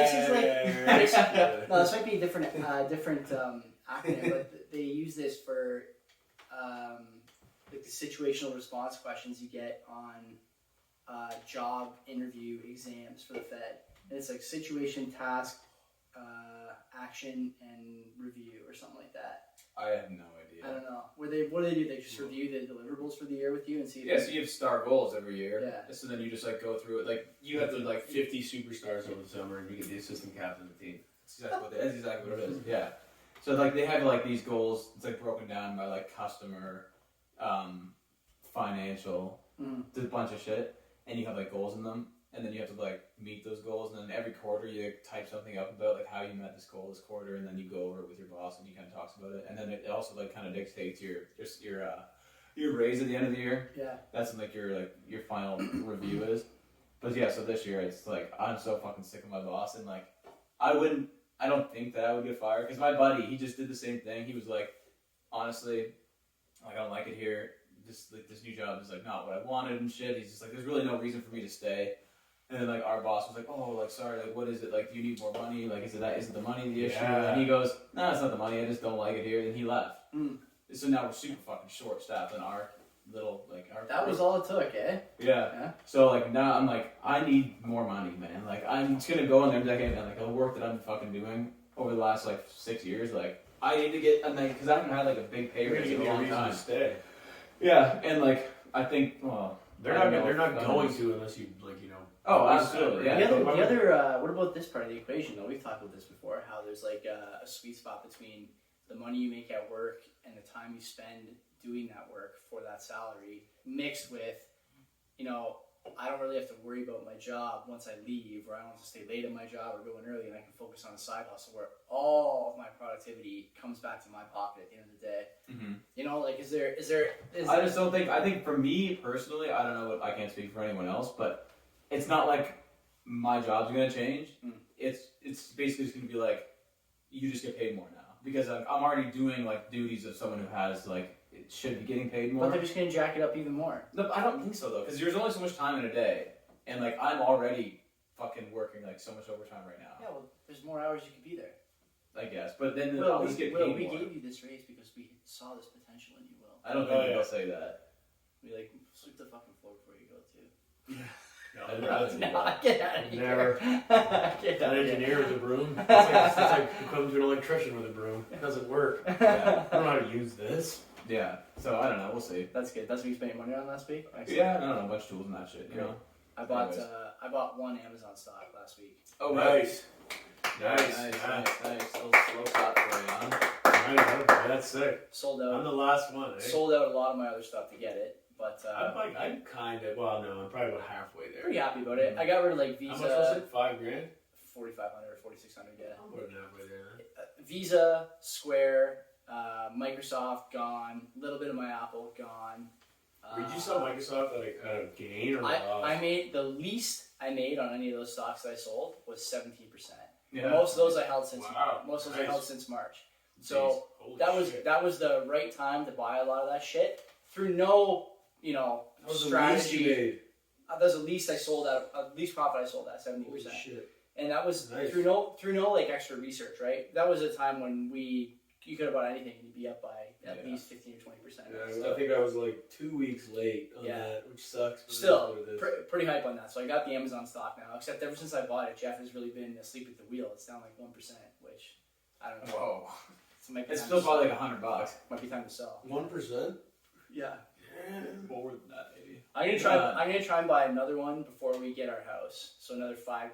no, this might be a different acronym, but they use this for like the situational response questions you get on job interview exams for the Fed, and it's like situation, task, action, and review or something like that. I have no idea. I don't know. What do they do? They just review the deliverables for the year with you and see. So you have star goals every year. Yeah. So then you just like go through it. Like you have to like 50 superstars over the summer, and you get the assistant captain of the team. That's exactly what it is. Yeah. So like they have like these goals. It's like broken down by like customer, financial, a bunch of shit, and you have like goals in them. And then you have to like meet those goals, and then every quarter you like, type something up about like how you met this goal this quarter, and then you go over it with your boss, and you kind of talks about it, and then it also like kind of dictates your raise at the end of the year. Yeah. That's like your final review is. But yeah, so this year it's like I'm so fucking sick of my boss, and like I don't think that I would get fired because my buddy he just did the same thing. He was like, honestly, like I don't like it here. This new job is like not what I wanted and shit. He's just like, there's really no reason for me to stay. And then like our boss was like, oh, like sorry, like what is it? Like do you need more money? Like is it the money the issue? And he goes, no, it's not the money. I just don't like it here. And he left. So now we're super fucking short staffed in our little our. That was all it took, eh? Yeah. So like now I'm like I need more money, man. Like I'm just gonna go in there and like, man, like the work that I'm fucking doing over the last like 6 years, like I need to get because I haven't had like a big pay raise in a long time. To stay. Yeah, and like I think they're not going to unless you Oh, absolutely. Yeah. The other what about this part of the equation though? We've talked about this before. How there's like a sweet spot between the money you make at work and the time you spend doing that work for that salary, mixed with, I don't really have to worry about my job once I leave, or I don't have to stay late at my job or go in early, and I can focus on a side hustle where all of my productivity comes back to my pocket at the end of the day. Mm-hmm. I just don't think. I think for me personally, I don't know. I can't speak for anyone else, but it's not like my job's gonna change. Mm. It's basically just gonna be like you just get paid more now because I'm already doing like duties of someone who has like. It should be getting paid more. But they're just going to jack it up even more. No, I don't think so though, because there's only so much time in a day, and like I'm already fucking working like so much overtime right now. Yeah, well, there's more hours you could be there. I guess, but then Will, I'll just get paid more. We gave you this raise because we saw this potential in you, Will. I don't think they'll say that. We sweep the fucking floor before you go too. No, get out of here. Never. Get An engineer with a broom. It's like equivalent to an electrician with a broom. It doesn't work. Yeah. I don't know how to use this. Yeah, so I don't know. We'll see. That's good. That's what you spent your money on last week. Excellent. Yeah, no, a bunch of tools and that shit. You know. I bought one Amazon stock last week. Oh, nice. Nice. A little slow shot for you, huh? Nice. That's sick. Sold out. I'm the last one. Sold out a lot of my other stuff to get it, but I'm kind of. Well, no, I'm probably about halfway there. Pretty happy about it. I got rid of Visa. How much was it? $5,000. 4,500 or 4,600. Yeah. I'm more than halfway there. Visa, Square. Microsoft gone, a little bit of my Apple gone. Did you sell Microsoft at a gain or loss? I made the least I made on any of those stocks that I sold was 17%. Yeah. Most of those I held since March. So that was the right time to buy a lot of that shit through no strategy. That was the least I sold at least profit I sold at 70%. Holy shit. And that was through no like extra research, right? That was a time when you could have bought anything and you'd be up by at least 15 or 20%. Yeah, I think I was like 2 weeks late on that, which sucks. But still, pretty hype on that. So I got the Amazon stock now, except ever since I bought it, Jeff has really been asleep at the wheel. It's down like 1%, which I don't know. Whoa. So it's still probably like $100. Might be time to sell. 1%? Yeah. More than that, maybe. I'm gonna try and buy another one before we get our house. So another $5,000.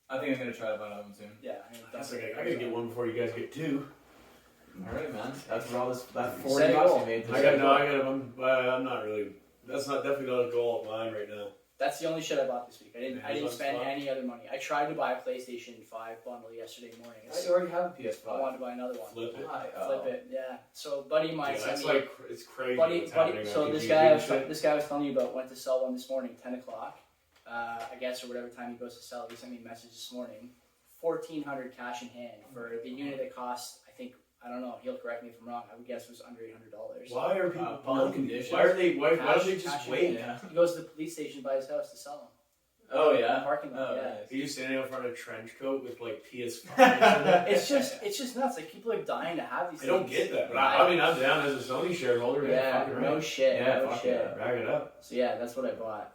I think I'm gonna try to buy another one soon. Yeah. I gotta get one before you guys get two. All right, man. That's where all this that $40 you made. I'm not really. That's definitely not a goal of mine right now. That's the only shit I bought this week. I didn't spend any other money. I tried to buy a PlayStation 5 bundle yesterday morning. I already have a PS5. I wanted to buy another one. Flip it. Yeah. So buddy of mine sent me. It's crazy. Buddy. So this guy I was telling you about went to sell one this morning, 10 o'clock. I guess or whatever time he goes to sell. He sent me a message this morning. 1,400 cash in hand for the unit that costs. I don't know. He'll correct me if I'm wrong. I would guess it was under $800. Why are people buying conditions? Why don't they just wait? Yeah. He goes to the police station by his house to sell them. Oh yeah. Parking lot. Yeah. Are you standing in front of a trench coat with like PS5? It's just nuts. Like people are dying to have these. I don't get that. But I mean, I'm down as a Sony shareholder. Yeah. No shit. Yeah. No shit. Rag it up. So yeah, that's what I bought.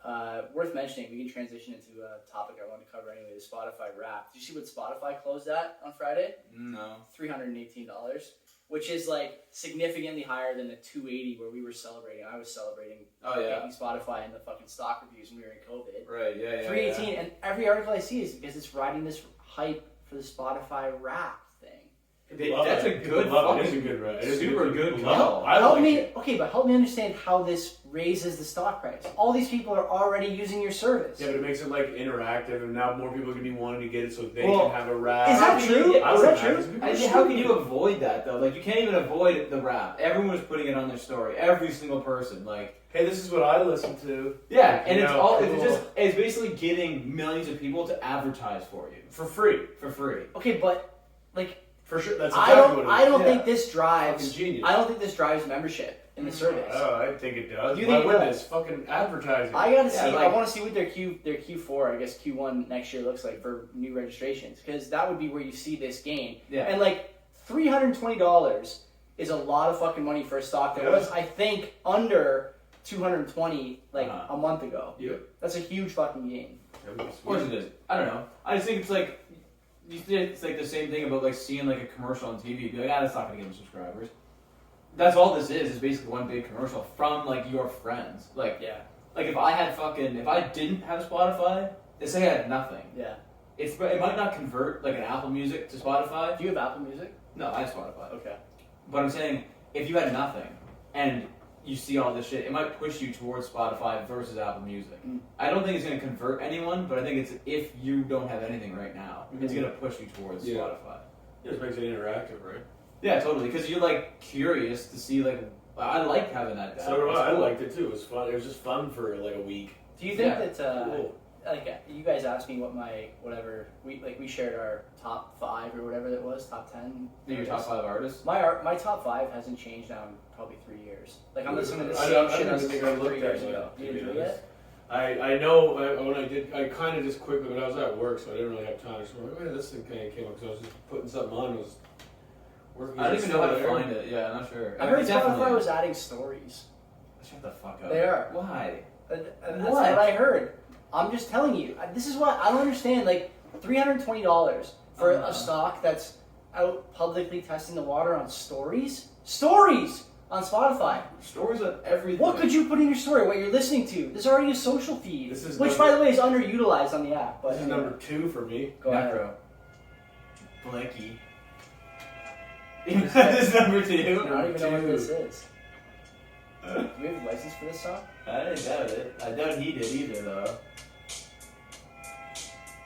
Worth mentioning. We can transition into a topic I wanted to cover anyway. The Spotify Wrapped. Did you see what Spotify closed at on Friday? No. $318. Which is like significantly higher than the 280 where we were celebrating. I was celebrating getting Spotify and the fucking stock reviews when we were in COVID. Right, yeah. 318, and every article I see is because it's riding this hype for the Spotify Wrapped thing. That's a good fucking, it is a good ride. Super good call. Help me understand how this raises the stock price. All these people are already using your service. Yeah, but it makes it like interactive, and now more people are gonna be wanting to get it so they can have a wrap. Is that true? Is that true? How can you avoid that though? Like you can't even avoid the wrap. Everyone was putting it on their story. Every single person. Like, hey, this is what I listen to. Yeah, and it's basically getting millions of people to advertise for you for free. Okay, but like. For sure, that's I don't think this drives. Genius. I don't think this drives membership in the service. Oh, I think it does. You think Why wouldn't this fucking advertising? I gotta see. I want to see what their Q4, I guess Q1 next year looks like for new registrations, because that would be where you see this gain. Yeah. And like $320 is a lot of fucking money for a stock that Yeah. was, I think, under 220 like Uh-huh. a month ago. Yep. That's a huge fucking gain. Of course it is. I don't know. I just think it's like it's like the same thing about like seeing like a commercial on TV. Be like, that's not gonna give them subscribers. That's all this is basically one big commercial from like your friends. Like Yeah. like if I didn't have Spotify, let's say I had nothing. Yeah. It might not convert like an Apple Music to Spotify. Do you have Apple Music? No, I have Spotify. Okay. But I'm saying if you had nothing and you see all this shit, it might push you towards Spotify versus Apple Music. Mm. I don't think it's going to convert anyone, but I think it's if you don't have anything right now, it's Mhm. going to push you towards Yeah. Spotify. It just makes it interactive, right? Yeah, totally. Because you're like curious to see like I like having that. So do It's I. I cool. liked it too. It was fun. It was just fun for like a week. Do you think Yeah. that Cool. like you guys asked me what my we shared our top 5 or whatever it was, top 10. Your top 5 artists. My top 5 hasn't changed now in probably 3 years. Like I'm listening to the I same don't shit even as think I looked 3 years at ago. that, to You be didn't do honest. it? I know when I did, I kind of just quickly, when I was at work, so I didn't really have time. I just went, wait, this thing kind of came up because I was just putting something on. It was working. I don't even know how to there. find it. Yeah, I'm not sure. I heard Definitely. Spotify was adding stories. Shut the fuck up. They are. Why? And that's What? what I heard. I'm just telling you. This is what I don't understand. Like $320 for a stock that's out publicly testing the water on stories. Stories on Spotify. Stories on everything. What could you put in your story? What you're listening to? There's already a social feed, This is which, by the way, is underutilized on the app. But This is number 2 for me. Go ahead. Necro. Blakey. This is number 2. I don't even know what Two. this is. Do we have a license for this song? I didn't doubt it. I doubt he did either, though.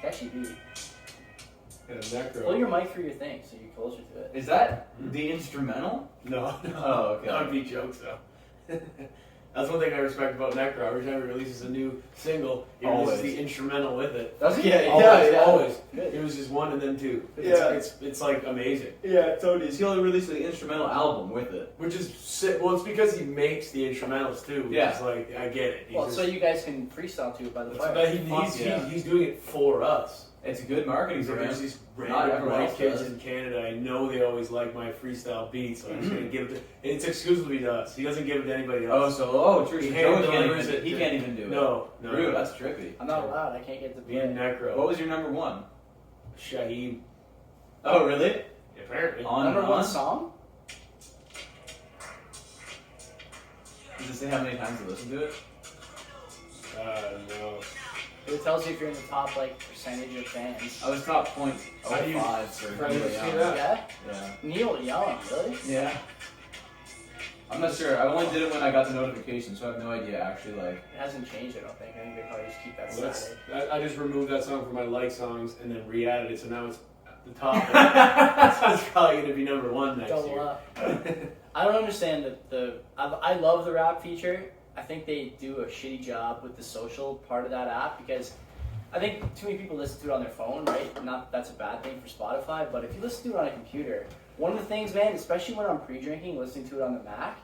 Catchy beat. And a necro. Pull your mic through your thing so you're closer to it. Is that the instrumental? No, no. Oh, okay. That would be jokes though. That's one thing I respect about Necro. Every time he releases a new single, he releases Always. the instrumental with it. Does he? Yeah, Always, yeah. always. Good. It was just 1 and then 2. Yeah. It's like amazing. Yeah, totally. He only released the instrumental album with it. Which is sick. Well, it's because he makes the instrumentals too. Which Yeah. is like, I get it. He's Well, just, so you guys can freestyle to it by the but fire. he's doing it for us. It's a good marketing So for him. there's these Not random everyone white else kids does. in Canada. I know they always like my freestyle beats, so I'm just Mhm. gonna give it. It's exclusively to us. He doesn't give it to anybody Oh, else. true. He So hand Joey delivers it he to- can't even do it. No. Rude, that's trippy. I'm not allowed. I can't get to Me play. and Necro. What was your number 1? Shaheem. Oh, really? Apparently. On Number and 1 on? song? Does it say how many times you listen to it? No. It tells you if you're in the top like percentage of fans. I was top How do you- 0.05 for how do you Neil see Young. that? Yeah? Yeah. Neil Young, really? Yeah. I'm not sure. I only did it when I got the notification, so I have no idea actually like. It hasn't changed, I don't think. I think they probably just keep that Well, that's, static. I just removed that song from my like songs and then re-added it, so now it's at the top. So it's probably gonna be number 1 next Double year. up. I don't understand I love the rap feature. I think they do a shitty job with the social part of that app because I think too many people listen to it on their phone, right? Not that that's a bad thing for Spotify, but if you listen to it on a computer, one of the things, man, especially when I'm pre-drinking, listening to it on the Mac,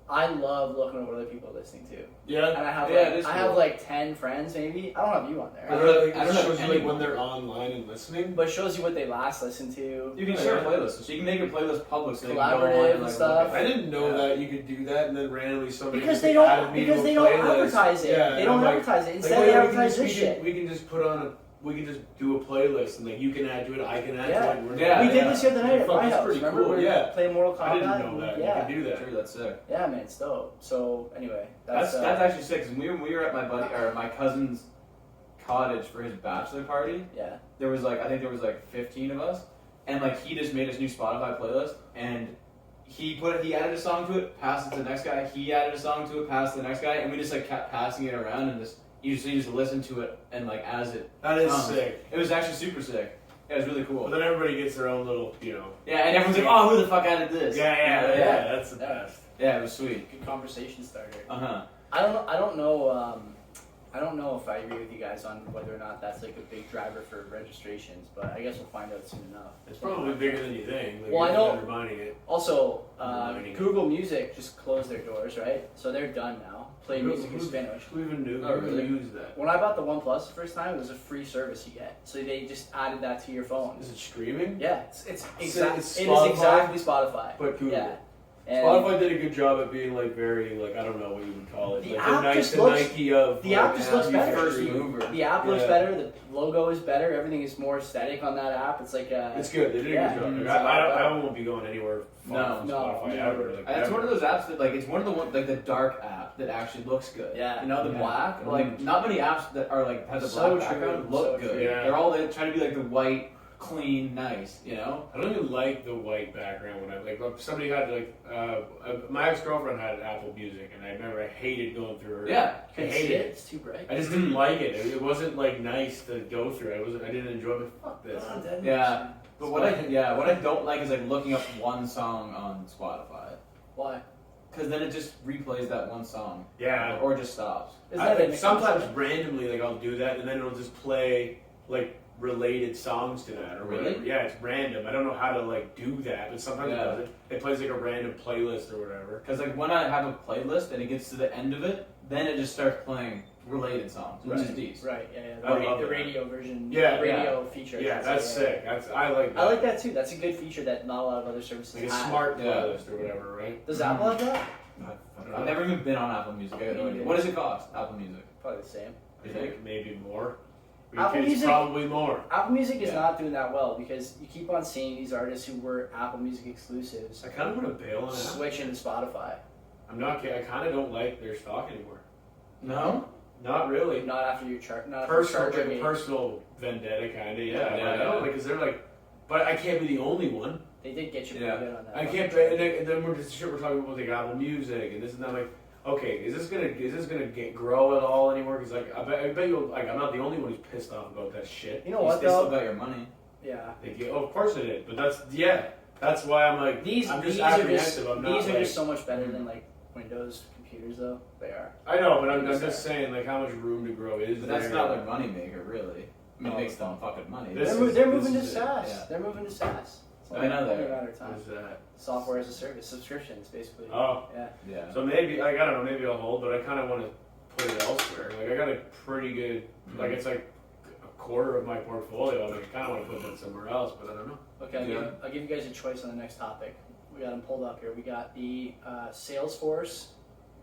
I love looking at what other people are listening to. Yeah. And I have Yeah, it is cool. like 10 friends maybe. I don't have you on there. I don't I have shows you like anyone. when they're online and listening. But it shows you what they last listened to. You can share playlists, so you can make your playlist public, so you can go Collaborative on and like, stuff. look I at it. didn't know Yeah. that you could do that, and then randomly somebody Because just they added don't me because to a they don't playlist. advertise it. Yeah, They and don't I'm like, advertise it. Instead wait, they we can advertise just- this shit. We can just put on we can just do a playlist, and like you can add to it, I can add Yeah. to it. and we're Yeah, we like, did this the other night at Fuck, my that's house. pretty Remember cool, we were yeah. playing Mortal Kombat? I didn't know that. Yeah. You could do that. True, that's sick. Yeah, man, it's dope. So anyway, That's actually sick. Cause when we were at my cousin's cottage for his bachelor party. yeah. There was I think there was 15 of us, and like he just made his new Spotify playlist, and he added a song to it, passed it to the next guy. He added a song to it, passed it to the next guy, and we just kept passing it around, and you just listen to it and as it. That is comes. sick. It was actually super sick. It was really cool. But then everybody gets their own little, Yeah, and everyone's like, "Oh, who the fuck added this?" Yeah, that's the best. Yeah, it was sweet. Good conversation starter. Uh huh. I don't know. I don't know if I agree with you guys on whether or not that's like a big driver for registrations, but I guess we'll find out soon enough. It's probably bigger than you think. Like, Well, I you're know- undermining it. Also, Undermining it. Google Music just closed their doors, right? So they're done now. Play music in Spanish. Who even knew? Oh, Who really? used that? When I bought the OnePlus the first time, it was a free service you get. So they just added that to your phone. Is it streaming? Yeah, it's So it's it is Spotify? exactly Spotify. But Google. Yeah, And Spotify did a good job at being like very like I don't know what you would call it. The Like app just the looks- Nike of the app just looks better. First mover. the app looks Yeah. better. The logo is better. Everything is more aesthetic on that app. It's like It's good. They did Yeah. a good job. It's Like, a lot I better. won't be going anywhere far from No, Spotify no. ever. Like, It's ever. one of those apps that like it's one of the one like the dark app that actually looks good. Yeah. You know the Yeah. black. Like not many apps that are like have the So black background true, look so good. true. Yeah. They're all they try to be like the white, clean, nice. You know. I don't even like the white background when I like somebody had like my ex girlfriend had Apple Music and I remember I hated going through her. Yeah. I Can you hated see it. It's too bright. I just didn't like it. It wasn't like nice to go through. I didn't enjoy it. Fuck this. Yeah. But what I don't like is like looking up one song on Spotify Why? because then it just replays that one song. Yeah. Or just stops. Isn't that an Sometimes randomly like I'll do that and then it'll just play like related songs to that or Really? whatever. Yeah, it's random. I don't know how to like do that, but sometimes it Yeah. does it. It plays like a random playlist or whatever. Because like when I have a playlist and it gets to the end of it, then it just starts playing related songs, which is decent. Right. Yeah. I love The that. radio version. Yeah, The radio feature. I Yeah, should that's say, sick. I like that. I like that too. That's a good feature that not a lot of other services Like a have. smart Yeah. playlist or whatever, right? Does Apple have that? I've never even been on Apple Music. I have no idea. What does it cost? Apple Music. Probably the same. I think maybe more. Apple It's Music- probably more. Apple Music is Yeah. not doing that well because you keep on seeing these artists who were Apple Music exclusives I kind of want to bail on that. switch into Spotify. I'm not kidding. I kind of don't like their stock anymore. No? Not really. Not after you chart. Not after Personal, charging like me. personal vendetta, kind of. Yeah. Yeah, Like, I don't yeah. like because they're like, but I can't be the only one. They did get you pretty Yeah. good on that. I can't. And then we're just shit. We're talking about like Apple Music and this and that. Like, okay, is this gonna grow at all anymore? Because like, I bet you'll like. I'm not the only one who's pissed off about that shit. You know what They still though? got your money. Yeah. Like, yeah, oh, of course it is. But that's why I'm like These I'm just these are apprehensive. just I'm not these are like, just so much better than like Windows computers though. They are. I know, but I'm Yes, just sir. saying like how much room to grow is But there? that's not their money maker, really. I mean, No. it makes them fucking money. This They're is- moving to this is it, SaaS. yeah. They're moving to SaaS. It's I know only they a are. matter of time. What is that? Software as a service, subscriptions basically. Oh, Yeah. Yeah. so maybe like I don't know, maybe I'll hold, but I kind of want to put it elsewhere. Like I got a pretty good, like it's like a quarter of my portfolio. I mean, I kind of want to put that somewhere else, but I don't know. Okay, I'll give you guys a choice on the next topic. We got them pulled up here. We got the Salesforce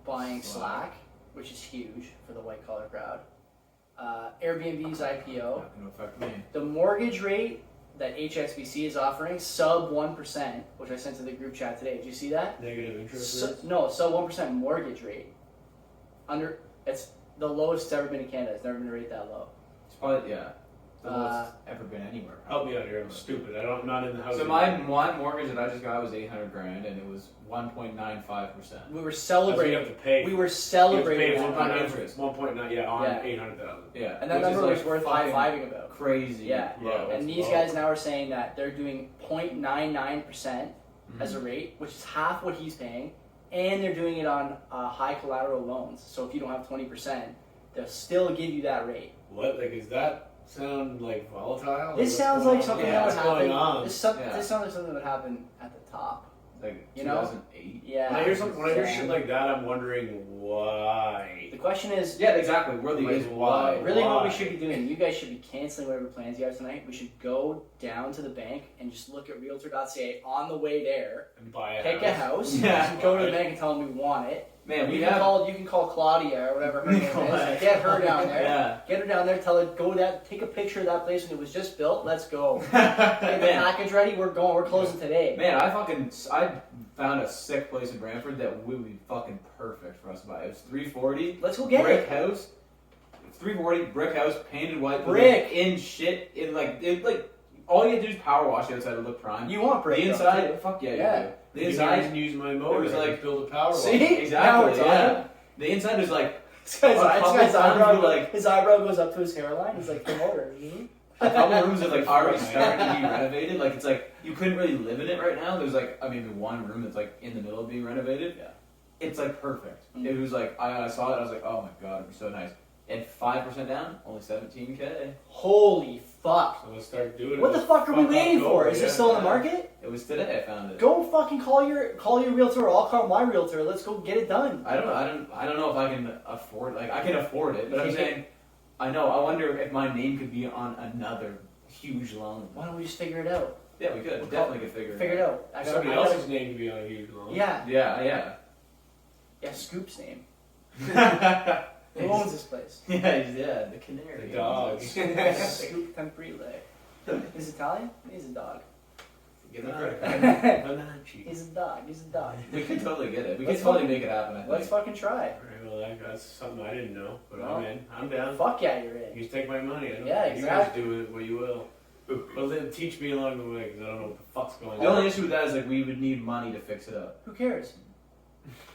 buying Slack, which is huge for the white collar crowd. Airbnb's IPO. Not gonna affect me. The mortgage rate that HSBC is offering, sub 1%, which I sent to the group chat today. Did you see that? Negative interest rates. No, sub 1% mortgage rate. It's the lowest it's ever been in Canada. It's never been a rate that low. It's probably the lowest it's ever been anywhere. Help me out here. I'm stupid. I'm not in the house. So my mortgage that I just got was $800,000 and it was 1.95%. We were You celebrating. have to pay. We were celebrating You have to pay that. 1.9 interest. 1.9, yeah, on Yeah. 800,000. Yeah. And that Which is, number like, was worth fucking high-fiving about. crazy. Yeah. Low. And these low. guys now are saying that they're doing 0.99% as a rate, which is half what he's paying, and they're doing it on high collateral loans. So if you don't have 20%, they'll still give you that rate. What? Like, is that sound like volatile? This What's sounds going like on? something Yeah, that would what's going happen. on? This Yeah. sounds like something that would happen at the top. Like You know? 2008. Yeah. When I hear Yeah. shit like that, I'm wondering why. The question is, Yeah, exactly. Really Like, is why. really what we Why? should be doing, you guys should be canceling whatever plans you have tonight. We should go down to the bank and just look at Realtor.ca on the way there. And buy a Pick a house. Yeah. Go to the bank and tell them we want it. Man, You we can have. call Claudia or whatever her name is. Get her down there. Yeah. Get her down there. Tell her go that. Take a picture of that place when it was just built. Let's go. Get the Man, package ready. We're going. We're closing today. I found a sick place in Brantford that would be fucking perfect for us to buy. It was 340. Let's go get brick it. house. 340 brick house, painted white. Brick. in shit. In like all you have to do is power wash the outside to look prime. You want brick? The though, inside, too. fuck yeah, Yeah. you do. The You inside, can use my motor. it was I can like- build a power See? line. Now exactly. it's on. Yeah. The inside was like This guy's, A couple this guy's times eyebrow, we, like- his eyebrow goes up to his hairline. He's like, promoter. a couple rooms that like already started to be renovated. Like it's like you couldn't really live in it right now. There's like one room that's like in the middle of being renovated. Yeah. It's like perfect. Mm. It was like I saw it. I was like, oh my god, it'd be so nice. And 5% down, only $17K. Holy fuck. So let's start doing it. What the fuck are we waiting for? Is it still in the Yeah. market? It was today I found it. Go fucking call your realtor. Or I'll call my realtor. Let's go get it done. I don't know if I can afford. Like I can afford it, but I'm saying, I know. I wonder if my name could be on another huge loan. Why don't we just figure it out? Yeah, we could. We'll Definitely could figure Figure it out. Somebody else's name could be on a huge loan. Yeah. Yeah. Yeah, Scoop's name. Yeah, Who owns this place? the canary. The dog. Scoop Temprile. He's Italian? He's a dog. Give him credit. Bonacci. He's a dog. He's a dog. We could totally get it. We Let's could totally fucking- make it happen, I think. Let's fucking try. Right, well, that's something I didn't know, but Well, I'm in. I'm down. Fuck yeah, you're in. You just take my money. I don't Yeah, You guys do with it what you will. But then teach me along the way, because I don't know what the fuck's going The on. only issue with that is like we would need money to fix it up. Who cares?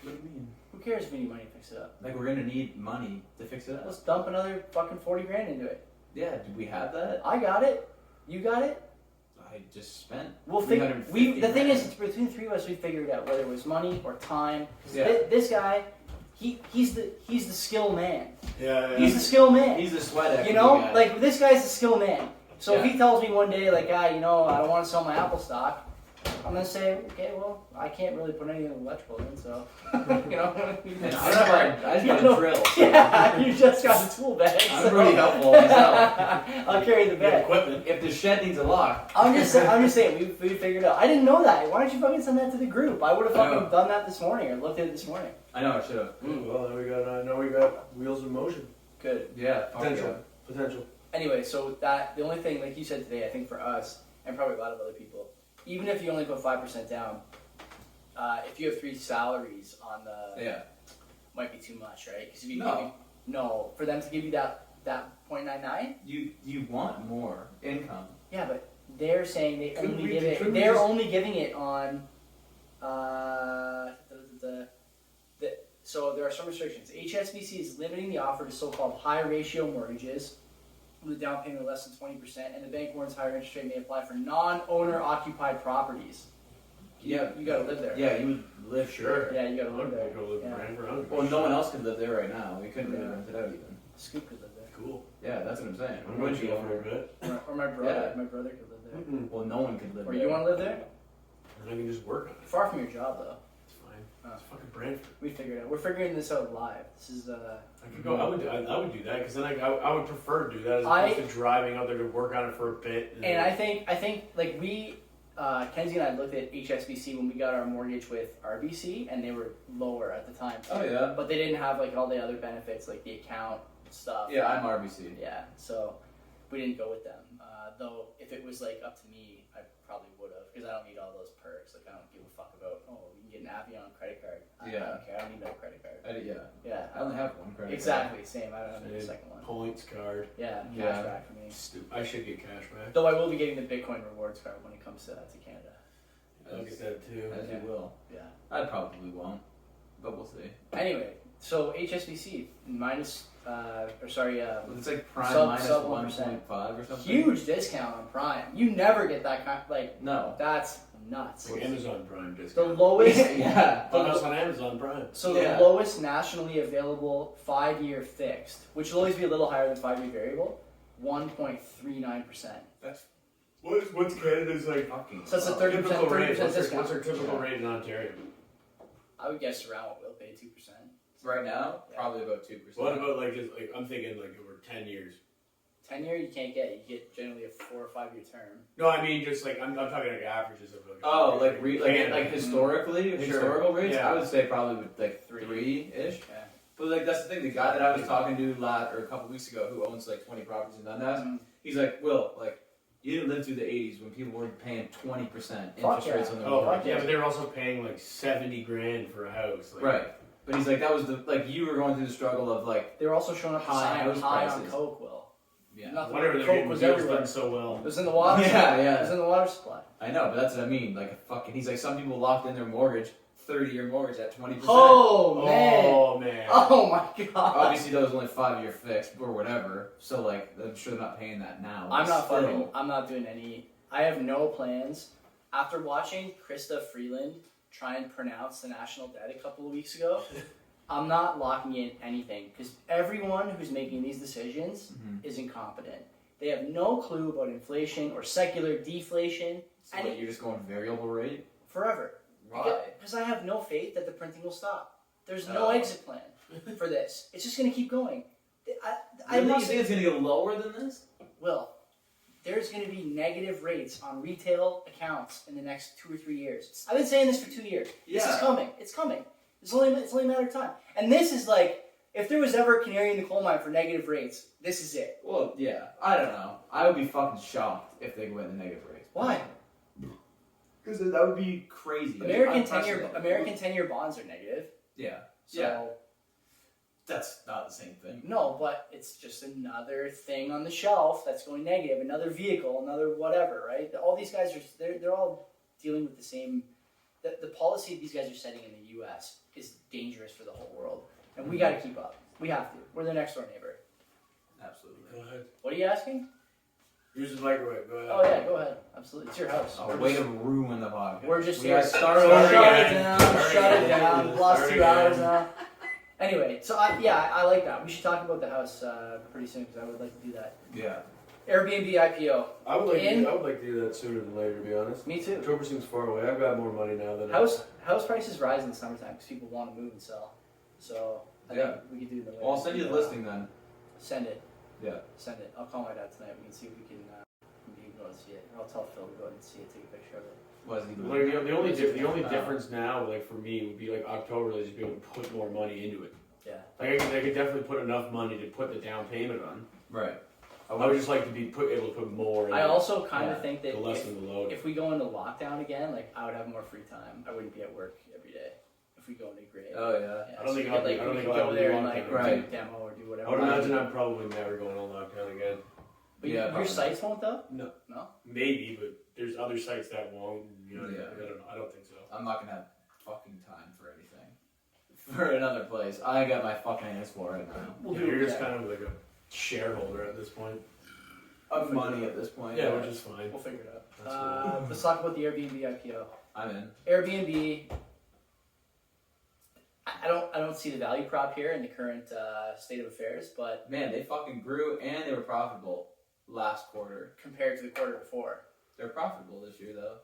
What do you mean? Who cares if we need money to fix it up? Like we're gonna need money to fix it up. Let's dump another fucking 40 grand into it. Yeah, do we have that? I got it. You got it. I just spent. We'll figure. 350 The thing is, grand. it's between three of us. We figured out whether it was money or time. 'Cause Yeah. This guy, he's the skill man. Yeah. He's the skill man. He's the sweat equity You know, guy. like this guy's the skill man. So if Yeah. he tells me one day, like, you know, I don't want to sell my Apple stock, I'm gonna say, okay, well, I can't really put any electrical in, so you know. And I just got a drill. So Yeah, you just got the tool bag. I'm so- pretty helpful myself. I'll carry the bag. equipment. If the shed needs a lock, I'm just saying, we figured it out. I didn't know that. Why don't you fucking send that to the group? I would have I know. fucking done that this morning or looked at it this morning. I know I should have. Well, now we got wheels in motion. Good. Yeah, Potential. Potential. Anyway, so the only thing, like you said today, I think for us, and probably a lot of other people, even if you only put 5% down, if you have 3 salaries on the, Yeah. might be too much, right? Because if you No. no, for them to give you that 0.99, You want more income. yeah, but they're saying they Couldn't only we- give it. couldn't we They're just- only giving it on so there are some restrictions. HSBC is limiting the offer to so-called high ratio mortgages with a down payment of less than 20%, and the bank warns higher interest rate may apply for non-owner occupied properties. Yeah. You gotta live there. Yeah, you would live Sure. Yeah, you gotta I'm live gonna there. go live in Yeah. Brantford. I'm Well, no one else could live there right now. We couldn't really Yeah. rent it out even. Scoop could live there. Cool. Yeah, that's what I'm saying. I'm We going wouldn't to be go for a owner. bit. Or my brother. My brother could live there. Mm-mm. Well, no one could live Or there. you want to live there? And I can just work on it. Far from your job though. It's fine. Oh. It's fucking Brantford. We figured it out. We're figuring this out live. This is I could go. I would do that because then I would prefer to do that as I- opposed to driving out there to work on it for a bit. And I think like we, Kenzie and I looked at HSBC when we got our mortgage with RBC, and they were lower at the time. Too. Oh yeah. But they didn't have like all the other benefits, like the account stuff. Yeah, I'm RBC. Yeah, so we didn't go with them. Though if it was like up to me, I probably would have, because I don't need all those perks. Like I don't give a fuck about you can get an Avion credit card. I Yeah. don't care. I don't need no credit card. Yeah. Yeah. I only have one credit. Exactly, same. I don't need a Same. second one. Points card. Yeah, cash Yeah. back for me. Stupid. I should get cash back. Though I will be getting the Bitcoin rewards card when it comes to Canada. I'll get that too. As Yeah. you will. Yeah. I probably won't, but we'll see. Anyway, so HSBC minus, It's like Prime Sub- minus sub 1.5 or something. huge discount on Prime. You never get that kind. Like No. that's nuts. Like Amazon Prime The discount. lowest. Yeah. Find us on Amazon Prime. So Yeah. the lowest nationally available 5-year fixed, which will always be a little higher than 5-year variable, 1.39%. What's Canada's like? Fucking. So it's a sucks. 30% Typical rate. 30% discount. What's our typical Yeah. rate in Ontario? I would guess around what we'll pay 2%. Right now, Yeah. probably about 2%. What about like I'm thinking like over 10 years. 10-year you can't get. You get generally a 4 or 5-year term. No, I mean just like I'm talking like averages of like. Oh, Canada. like historically, Sure. historical rates. Yeah. I would say probably with like 3. 3-ish. Yeah. But like that's the thing. The guy that I was talking to a couple weeks ago, who owns like 20 properties in Dundas, Mhm. he's like, Will, like you didn't live through the 80s when people were paying 20% Fuck interest rates yeah. on their Oh, mortgage. yeah, but they were also paying like 70 grand for a house. Like, Right. But he's like, that was the like you were going through the struggle of like They were also showing up to High sign house high on prices. Coke, Will. yeah. Nothing. Whatever they're Coke getting was deals everywhere. done so well. It was in the water. Yeah, yeah. It was in the water supply. I know, but that's what I mean. Like fucking, he's like some people locked in their mortgage, 30-year mortgage at 20%. Oh man! Oh man. Oh my god! Obviously, that was only 5-year fixed or whatever. So like, I'm sure they're not paying that now. I'm but not still. fucking. I'm not doing any. I have no plans. After watching Krista Freeland try and pronounce the national debt a couple of weeks ago, I'm not locking in anything because everyone who's making these decisions Mhm. is incompetent. They have no clue about inflation or secular deflation So what, you're just going variable rate? forever. Why? Because I have no faith that the printing will stop. There's no Oh. exit plan for this. It's just going to keep going. I Really? You must think it's gonna go lower than this? Will. there's going to be negative rates on retail accounts in the next 2 or 3 years. I've been saying this for 2 years. This is coming. It's coming. It's only a matter of time. And this is like, if there was ever a canary in the coal mine for negative rates, this is it. Well, yeah. I don't know. I would be fucking shocked if they went the negative rates. Why? Because that would be crazy. American 10-year bonds are negative. Yeah. So, yeah. That's not the same thing. No, but it's just another thing on the shelf that's going negative. Another vehicle, another whatever, right? All these guys they're all dealing with the same. The policy these guys are setting in the U.S. is dangerous for the whole world, and we got to keep up. We have to. We're the next door neighbor. Absolutely. Go ahead. What are you asking? Use the microwave. Go ahead. Oh yeah, go ahead. Absolutely, it's your house. Oh, way to ruin the podcast. We're just we here. gotta start over Shut again. it down. Shut it down. We've lost 2 hours now. Anyway, so I like that. We should talk about the house pretty soon because I would like to do that. Yeah. Airbnb IPO. I would like to do that sooner than later, to be honest. Me too. October seems far away. I've got more money now than House prices rise in the summertime because people want to move and sell. So I think we could do the. Well, I'll send you the listing then. Send it. Yeah. Send it. I'll call my dad tonight. We can see if we can maybe go and see it. Or I'll tell Phil to go and see it. Take a picture of it. Like the only difference now, like for me, would be like October. They just be able to put more money into it. Yeah. Like they could definitely put enough money to put the down payment on. Right. I would just like to be able to put more. I also kind of think that to lessen the load. If we go into lockdown again, like I would have more free time. I wouldn't be at work every day. If we go into grade. Oh yeah. I don't think I'll go there and like do a demo or do whatever. I would imagine I'm probably never going on lockdown again. But your sites won't though? No. No? Maybe, but there's other sites that won't. You know, Yeah. I don't think so. I'm not gonna have fucking time for anything. For another place. I got my fucking hands for it now. You're just kind of like a shareholder at this point. Of money at this point. Yeah, which is fine. We'll figure it out. Let's talk about the Airbnb IPO. I'm in. Airbnb. I don't see the value prop here in the current state of affairs, but Man, they fucking grew and they were profitable last quarter. compared to the quarter before. They're profitable this year though.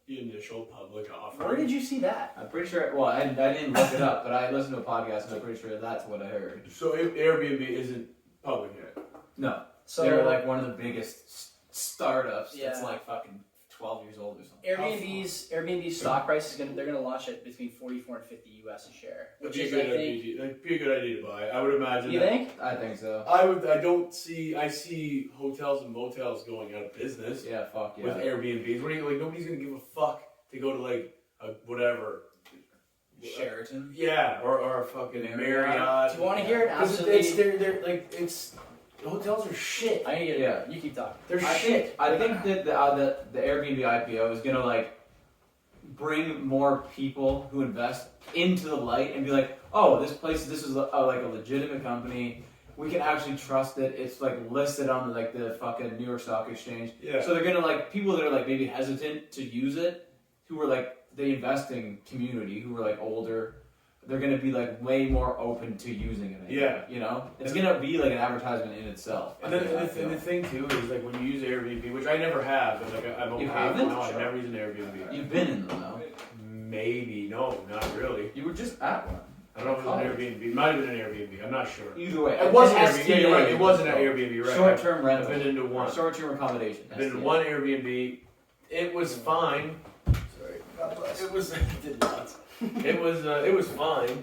The initial public offering. Where did you see that? I'm pretty sure. Well, I didn't look it up, but I listened to a podcast and I'm pretty sure that's what I heard. So Airbnb isn't public yet. No, So they're like one of the biggest startups. Yeah. That's like fucking 12 years old or something. Airbnb's stock price they're gonna launch at between 44 and 50 US a share, which That'd is be I think. that'd be a good idea to buy. I would imagine. You think? I think so. I see hotels and motels going out of business Yeah, fuck yeah. with Airbnbs. What are you like? Nobody's gonna give a fuck to go to like a whatever. Sheraton. Yeah, or a fucking Marriott. Marriott. Do you want to hear it? Because Absolutely. they're like hotels are shit. I need to get it. Yeah. You keep talking. They're I shit. think that the Airbnb IPO is gonna like bring more people who invest into the light and be like, oh, this is like a legitimate company. We can actually trust it. It's like listed on the fucking New York Stock Exchange. Yeah. So they're gonna like people that are like maybe hesitant to use it, who are like the investing community, who are like older. They're gonna be like way more open to using it. Yeah. You know, it's gonna be like an advertisement in itself. And the thing too is like when you use Airbnb, which I never have, but like I'm okay. You haven't? No, I've never used an Airbnb. You've been in them though. Maybe no, not really. You were just at one. I don't know if it was an Airbnb. It might have been an Airbnb. I'm not sure. Either way, It wasn't it's Airbnb. Yeah, you're right. It wasn't an STA. Airbnb. Right. Short-term I've rental. been into one. Short-term accommodation. I've been in STA. one Airbnb. It was fine. Sorry. It was. It was fine,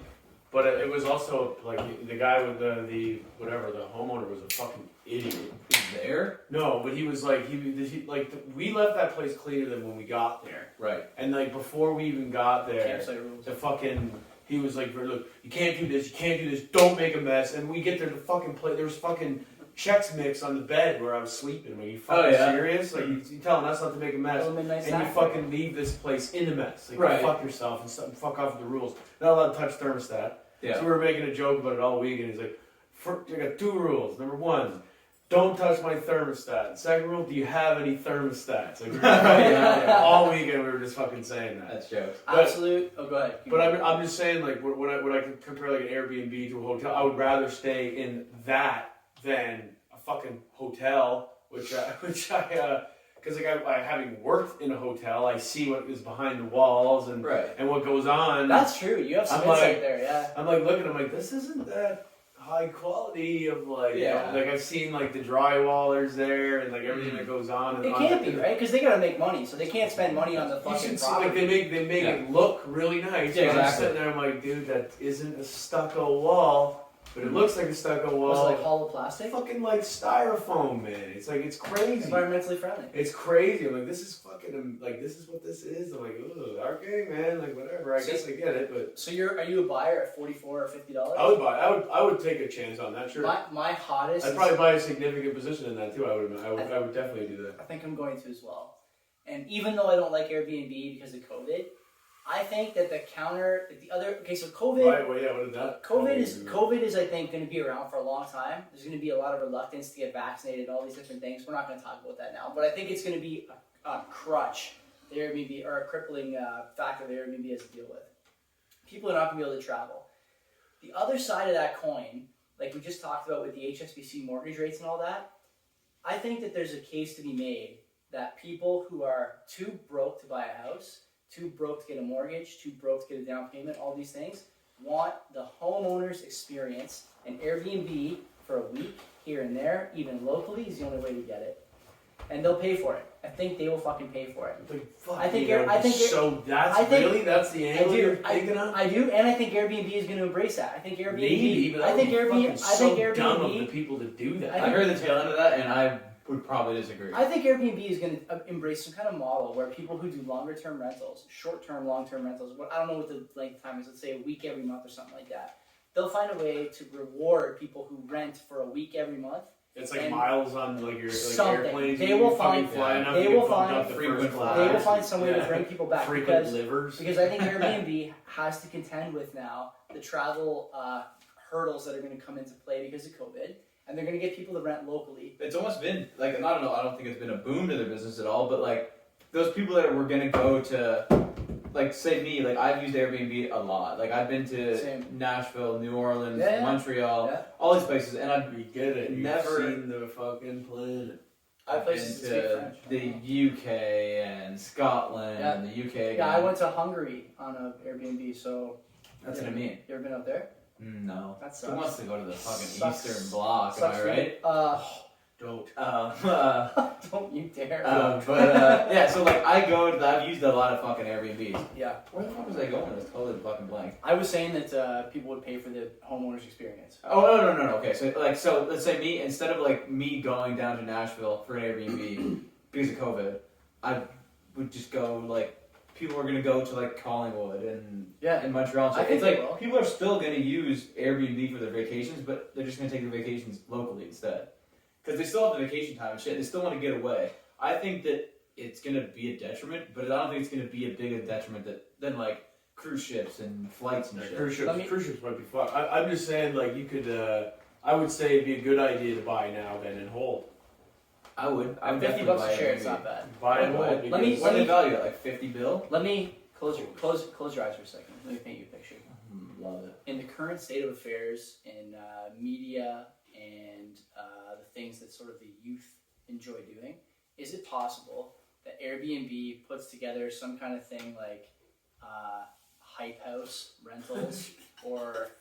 but it was also like the guy with the homeowner was a fucking idiot. There. No, but he was like we left that place cleaner than when we got there. Right. And like before we even got there, Campsite rules. the fucking he was like, look, you can't do this, don't make a mess. And we get there, the fucking place, there was fucking Chex Mix on the bed where I was sleeping. Are you fucking serious? Like you telling us not to make a mess, and you fucking leave this place in a mess. Like Right. go fuck yourself and fuck off with the rules. Not allowed to touch thermostat. Yeah. So we were making a joke about it all week, and he's like, I got 2 rules. Number 1. Don't touch my thermostat. Second rule, do you have any thermostats? Like, all weekend we were just fucking saying that. That's jokes. Absolute. Oh, go ahead. But I'm just saying, like, when I could compare like an Airbnb to a hotel, I would rather stay in that than a fucking hotel, because I having worked in a hotel, I see what is behind the walls and what goes on. That's true. You have some I'm insight like- there, yeah. I'm like looking, I'm like, this isn't that high quality of like, Yeah. like I've seen like the drywallers there and like everything that goes on. And It can't be, right? Because they gotta make money, so they can't spend money on the You fucking should see, property. like they make it look really nice. Yeah, And I'm exactly. sitting there, I'm like, dude, that isn't a stucco wall, but it looks like a stucco Was it wall. like hollow plastic? Fucking like styrofoam, man. It's like it's crazy. Environmentally friendly. It's crazy. I'm like, this is fucking like this is what this is. I'm like, ugh, okay, man, like whatever. I guess I get it, but So are you a buyer at $44 or $50? I would buy. I would take a chance on that. Sure. My hottest. I'd probably buy a significant position in that too. I would definitely do that. I think I'm going to as well. And even though I don't like Airbnb because of COVID, I think that so COVID. Right, well, yeah, what is that? COVID is I think going to be around for a long time. There's going to be a lot of reluctance to get vaccinated, all these different things. We're not going to talk about that now, but I think it's going to be a crutch, the Airbnb, or a crippling factor the Airbnb has to deal with. People are not going to be able to travel. The other side of that coin, like we just talked about with the HSBC mortgage rates and all that, I think that there's a case to be made that people who are too broke to buy a house, too broke to get a mortgage, too broke to get a down payment, all these things, want the homeowner's experience, and Airbnb for a week here and there, even locally, is the only way to get it. And they'll pay for it. I think they will fucking pay for it. Like, fuck, I think that's the angle you're thinking of. I do, and I think Airbnb is going to embrace that. I think Airbnb. Maybe, but I think Airbnb. dumb of the people to do that. I heard the tail end of that, and I would probably disagree. I think Airbnb is going to embrace some kind of model where people who do longer term rentals, short term, long term rentals, I don't know what the length of time is, let's say a week every month or something like that. They'll find a way to reward people who rent for a week every month. It's like miles on like your something. airplanes. They will find some way to bring people back frequent livers. Because I think Airbnb has to contend with now the travel hurdles that are going to come into play because of COVID. And they're going to get people to rent locally. It's almost been, like, I don't know, I don't think it's been a boom to their business at all, but, like, those people that were going to go to, like, say me, like, I've used Airbnb a lot. Like, I've been to Nashville, New Orleans, Montreal, all these places, and I've never seen the fucking planet. I've been to the UK and Scotland and the UK again. Yeah, I went to Hungary on an Airbnb, so... That's what I mean. You ever been up there? No. That sucks. Who wants to go to the fucking Eastern Bloc, am I right? Don't. Don't you dare. Yeah, so like I've used a lot of fucking Airbnbs. Yeah. Where the fuck was I going? It was totally fucking blank. I was saying that people would pay for the homeowner's experience. Oh, no. Okay, so let's say me, instead of like me going down to Nashville for an Airbnb because of COVID, I would just go like, people are gonna go to like Collingwood and in Montreal. So it's like people are still gonna use Airbnb for their vacations, but they're just gonna take their vacations locally instead, because they still have the vacation time and shit. They still want to get away. I think that it's gonna be a detriment, but I don't think it's gonna be a bigger detriment than like cruise ships and flights and shit. Cruise ships might be fucked. I'm just saying, like, you could. I would say it'd be a good idea to buy now then and hold. I would. $50 a share. It's not bad. Buy and hold. Let me value it, like 50 bill. Let me close your eyes for a second. Let me paint you a picture. Love it. In the current state of affairs in media and the things that sort of the youth enjoy doing, is it possible that Airbnb puts together some kind of thing like hype house rentals or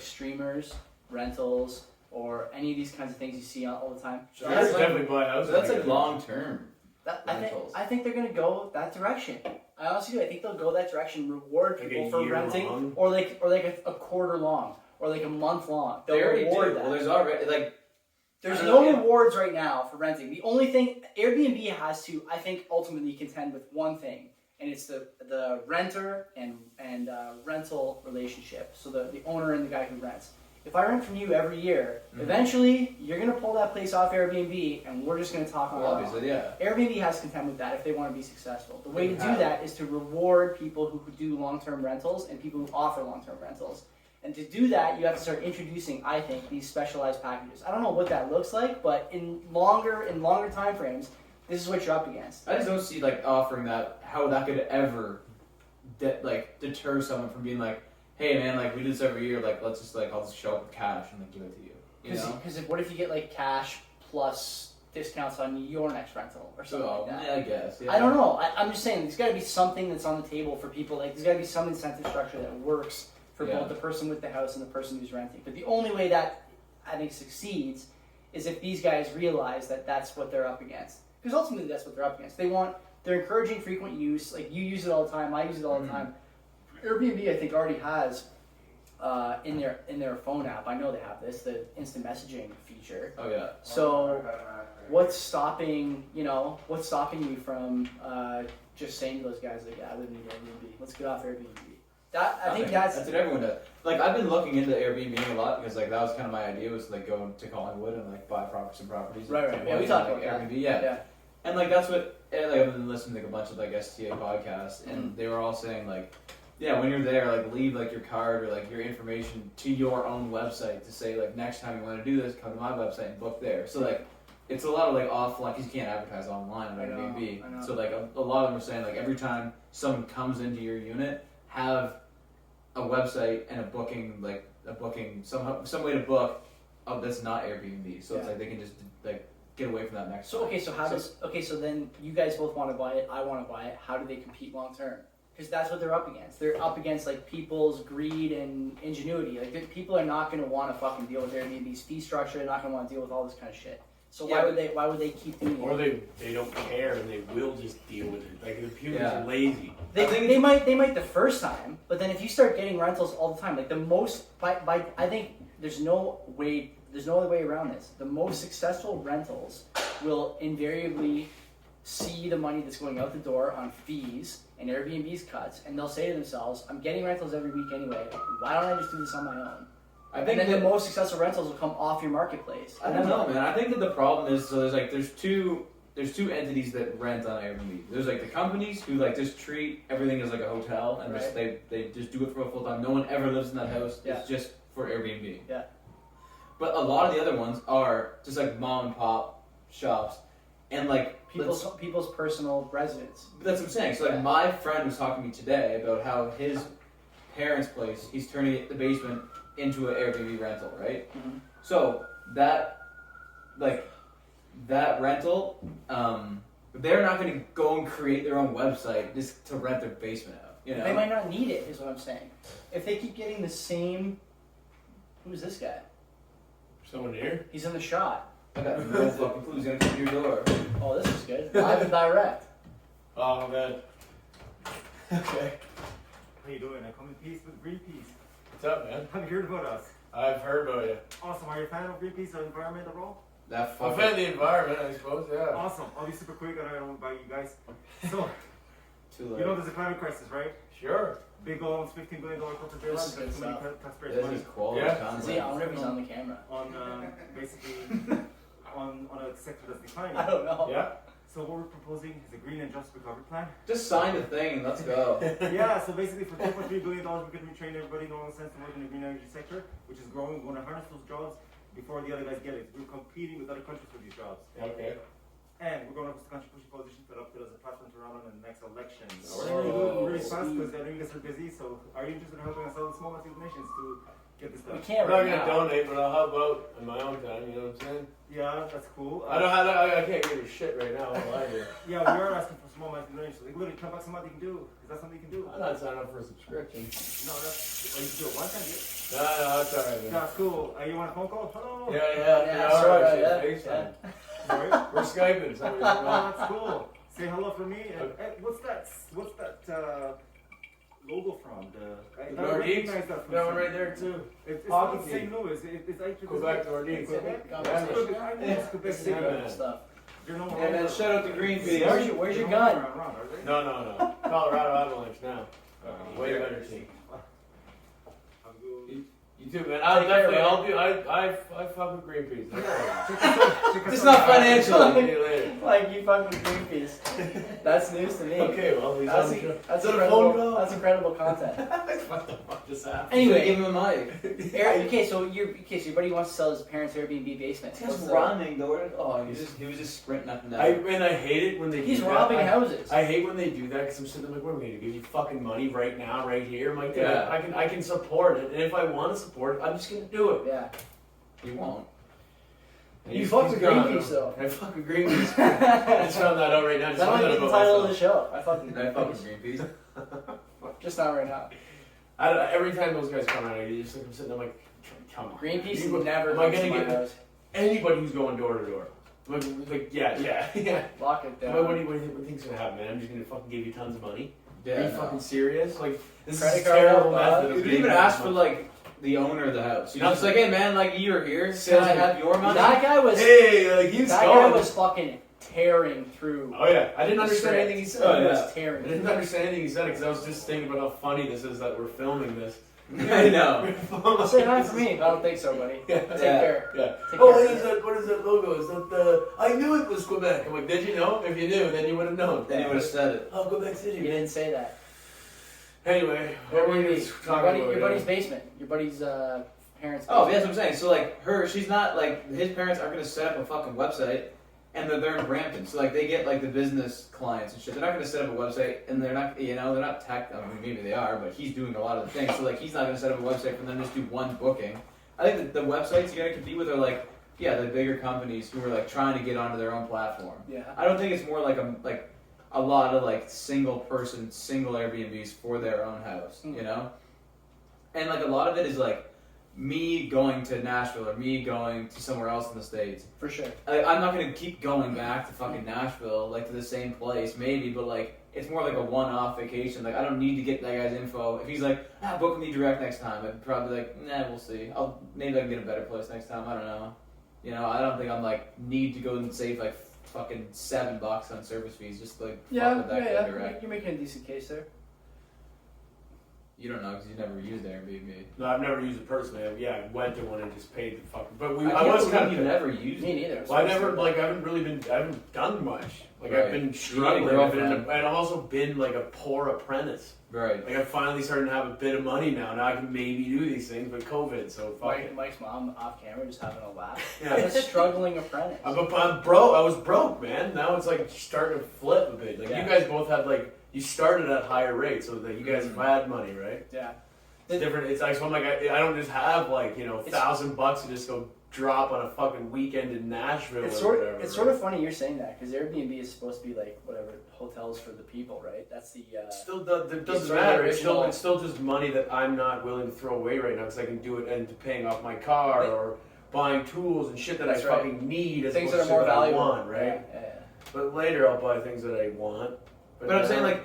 streamers rentals? Or any of these kinds of things you see all the time. So definitely buy houses. So that's like long term. I think they're gonna go that direction. I honestly do. I think they'll go that direction. Reward people for renting, long? or like a quarter long, or like a month long. They'll they already reward do. that. Well, there's already like there's no rewards right now for renting. The only thing Airbnb has to, I think, ultimately contend with one thing, and it's the renter and rental relationship. So the owner and the guy who rents. If I rent from you every year, eventually you're going to pull that place off Airbnb, and we're just going to talk on obviously, yeah. Airbnb has to contend with that if they want to be successful. The way to do that is to reward people who do long-term rentals and people who offer long-term rentals. And to do that, you have to start introducing, I think, these specialized packages. I don't know what that looks like, but in longer time frames, this is what you're up against. I just don't see like offering that, how that could ever deter someone from being like, hey man, like we do this every year, like let's just like I'll just show up with cash and like give it to you. Because what if you get like cash plus discounts on your next rental or something like that? Yeah, I guess. Yeah. I don't know. I'm just saying there's got to be something that's on the table for people. Like there's got to be some incentive structure that works for both the person with the house and the person who's renting. But the only way that I think succeeds is if these guys realize that that's what they're up against. Because ultimately that's what they're up against. They're encouraging frequent use. Like, you use it all the time, I use it all the time. Airbnb, I think, already has in their phone app, I know they have this, the instant messaging feature. Oh yeah. So what's stopping you from just saying to those guys, like, I live in Airbnb, let's get off Airbnb? I think that's what everyone does. Like, I've been looking into Airbnb a lot because, like, that was kind of my idea, was like go to Collingwood and like buy some properties. Right. Yeah, we talked about Airbnb. that. Yeah. And like that's what, like, I've been listening to like a bunch of like STA podcasts, and they were all saying like, yeah, when you're there, like, leave like your card or like your information to your own website to say like, next time you want to do this, come to my website and book there. So like, it's a lot of like offline, because you can't advertise online on Airbnb. I know. So like a lot of them are saying like, every time someone comes into your unit, have a website and some way to book that's not Airbnb. So it's like they can just like get away from that next So time. okay, so then you guys both want to buy it, I want to buy it. How do they compete long term? Because that's what they're up against. They're up against like people's greed and ingenuity. Like, people are not going to want to fucking deal with Airbnb's fee structure. They're not going to want to deal with all this kind of shit. So why would they keep doing it? Or they don't care and they will just deal with it. Like, the humans are lazy. They might the first time, but then if you start getting rentals all the time, like the most I think there's no other way around this. The most successful rentals will invariably see the money that's going out the door on fees and Airbnb's cuts, and they'll say to themselves, I'm getting rentals every week anyway, why don't I just do this on my own? I think the most successful rentals will come off your marketplace. I don't know, man. I think that the problem is, so there's two entities that rent on Airbnb. There's like the companies who like just treat everything as like a hotel, and just they just do it for a full time. No one ever lives in that house. It's just for Airbnb. Yeah. But a lot of the other ones are just like mom and pop shops, and like people's personal residence. That's what I'm saying. So like my friend was talking to me today about how his parents' place, he's turning the basement into an Airbnb rental, right? Mm-hmm. So that rental, they're not going to go and create their own website just to rent their basement out. You know, they might not need it, is what I'm saying. If they keep getting the same, who's this guy? Someone here? He's in the shot. I got no fucking clue. He's going to come to your door. Oh, this is good. Live and direct. Oh man. Okay. How you doing? I come in peace with Greenpeace. What's up, man? Have you heard about us? I've heard about you. Awesome. Are you a fan of Greenpeace or environmental role? That I'm fan of the environment, I suppose. Yeah. Awesome. I'll be super quick. I don't want to bite you guys. So, Too late. you know there's a climate crisis, right? Sure. Big goals, $15 billion corporate bailout. This is good Too many stuff. taxpayers' This money is quality Yeah. content. See, I wonder if he's on the camera. on basically on a sector that's declining. I don't know. Yeah. So what we're proposing is a green and just recovery plan. Just sign the thing and let's go. Yeah, so basically for $2.3 billion we can retrain everybody in all sense to work in the green energy sector, which is growing. We're going to harness those jobs before the other guys get it. We're competing with other countries for these jobs. Okay. And we're going to have this country pushing politicians that up to as a platform to run on in the next election. Oh, We're going to do it really fast because I know you guys are busy. So are you interested in helping us out with small nations to get this We done? can't I'm not right gonna now. donate, but I'll help out in my own time. You know what I'm saying? Yeah, that's cool. I don't have. I can't give you shit right now. I'll lie to you. Yeah, we are asking for small donations. So like, literally, $10 a month you can do. Is that something you can do? I'm not signing up for a subscription. No, that's. Or you can do it one time, yeah. No, that's alright. Man. That's cool. You want a phone call? Hello? Yeah, sorry, alright, yeah, FaceTime. Sorry? We're Skyping. So Oh, that's cool. Say hello for me. And, what's that logo from? I Nordiques. recognize that from That one somewhere. right there too. It's Hockey not team. St. Louis. It's actually Quebec Nordiques. Quebec. Yeah. I know it's Quebec City. Yeah. Stuff. You're no Yeah, man, shout out to Greenpeace. Where's your gun? Around, are they? No. Colorado Avalanche now. Way better team. I'm good. You too, man. I'll definitely. I'll do. I fuck with Greenpeace. It's not financial. See you later. Like, you fuck with Greenpeace. That's news to me. Okay, well, he's That's, on the show. that's Is that a incredible. phone call? That's incredible content. What the fuck just happened? Anyway, give him a mic. Okay, so your buddy wants to sell his parents' Airbnb basement. He's What's the- running though. Oh, he was just sprinting up and down. I hate it when they. He's do that. robbing houses. I hate when they do that because I'm sitting there like, what are we gonna give you fucking money right now, right here? I'm like, Yeah. I can support it, and if I want to support it, I'm just gonna do it. Yeah. You won't. And You he's- fuck he's with gone, Greenpeace, though. I fuck with Greenpeace. I just found that out right now. Just That found might that be the about title of the myself. show. I fuck with I fuck Greenpeace. with Greenpeace. Just not right now. Every time those guys come out, you just like, I'm sitting there like, come on. Greenpeace You- never am I comes to gonna my get house. anybody who's going door to door? Like, yeah. Lock it down. What do you think's gonna happen, man? I'm just gonna fucking give you tons of money. Yeah, Are you no. fucking serious? Like, this Credit is a card terrible out, method You of didn't getting even that ask for money. like the owner of the house. You're just Nothing. like, hey man, like you're here. Can I have your money? That guy was. Hey, like he's That guy going. was fucking tearing through. Oh yeah, I didn't the understand script. anything he said. Oh, He yeah. was tearing. I didn't understand anything he said because I was just thinking about how funny this is that we're filming this. I know. Say hi for me. I don't think so, buddy. Yeah. Take care. Yeah. Take Oh, care. what is that logo? Is that the? I knew it was Quebec. I'm like, did you know? If you knew, then you would have known. Then he would have said it. Oh, Quebec You City. didn't say that. Anyway, Your, what were you talking about? your buddy's basement. Your buddy's parents' basement. Oh, yeah, that's what I'm saying. So like she's not like his parents aren't gonna set up a fucking website, and they're in Brampton. So like they get like the business clients and shit. They're not gonna set up a website, and they're not they're not tech. I mean, maybe they are, but he's doing a lot of the things. So like he's not gonna set up a website for them to just do one booking. I think that the websites you're gonna compete with are like the bigger companies who are like trying to get onto their own platform. Yeah. I don't think it's more like a lot of like single Airbnbs for their own house, you know? And like a lot of it is like me going to Nashville or me going to somewhere else in the States. For sure. I'm not gonna keep going back to fucking Nashville, like to the same place, maybe, but like it's more like a one-off vacation. Like I don't need to get that guy's info. If he's like, book me direct next time, I'd probably be like, nah, we'll see. Maybe I can get a better place next time. I don't know. You know, I don't think I'm like need to go and save like fucking $7 on service fees just to, like fuck with that guy direct. You're making a decent case there. You don't know because you never used Airbnb. No, I've never used it personally. I went to one and just paid the fucking. But I I was kind you of. never used Me it. neither. Well, I haven't done much. Like Right. I've been You struggling. need a girlfriend. And I've also been like a poor apprentice. Right. Like I'm finally starting to have a bit of money now. Now I can maybe do these things, but COVID, so fuck it. Mike's mom off camera just having a laugh. Yeah. I'm a struggling apprentice. I'm broke. I was broke, man. Now it's like starting to flip a bit. Like Yeah. you guys both had like you started at higher rates, so that you guys have had money, right? Yeah. It's different. It's like so I'm like I don't just have like $1,000 to just go drop on a fucking weekend in Nashville It's or sort whatever. it's sort of funny you're saying that because Airbnb is supposed to be like whatever hotels for the people, right? That's the Still, it doesn't sort of matter. original. It's still just money that I'm not willing to throw away right now because I can do it into paying off my car or buying tools and shit that I That's right. fucking need as things that opposed are more to what valuable. I want, right? Yeah. But later I'll buy things that I want. But I'm now- saying like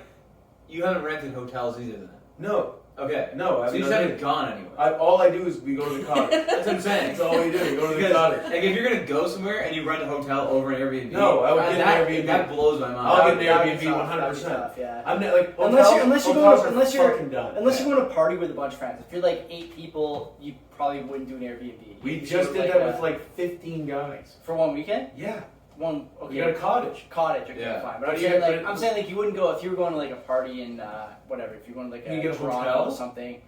you haven't rented hotels either then. no, Okay. no. So you just haven't gone anywhere. All I do is we go to the cottage. That's what I'm saying. That's all we do. We go to the Because, cottage. like, if you're gonna go somewhere and you rent a hotel over an Airbnb, No, I would get an that, Airbnb. That blows my mind. I'll get an That'd Airbnb be tough, 100%. that'd be tough, yeah. I'm not, like Unless you're hotels going- are unless you're- fucking done. Unless you're going to party with a bunch of friends. If you're like 8 people, you probably wouldn't do an Airbnb. We You'd just do did like that a- with like 15 guys. for one weekend. Yeah, One we okay. got a cottage. Cottage, okay, Yeah. fine. But But I'm you saying get- like I'm saying like you wouldn't go if you were going to like a party in whatever. If you're going to like You get a Toronto hotel? or something.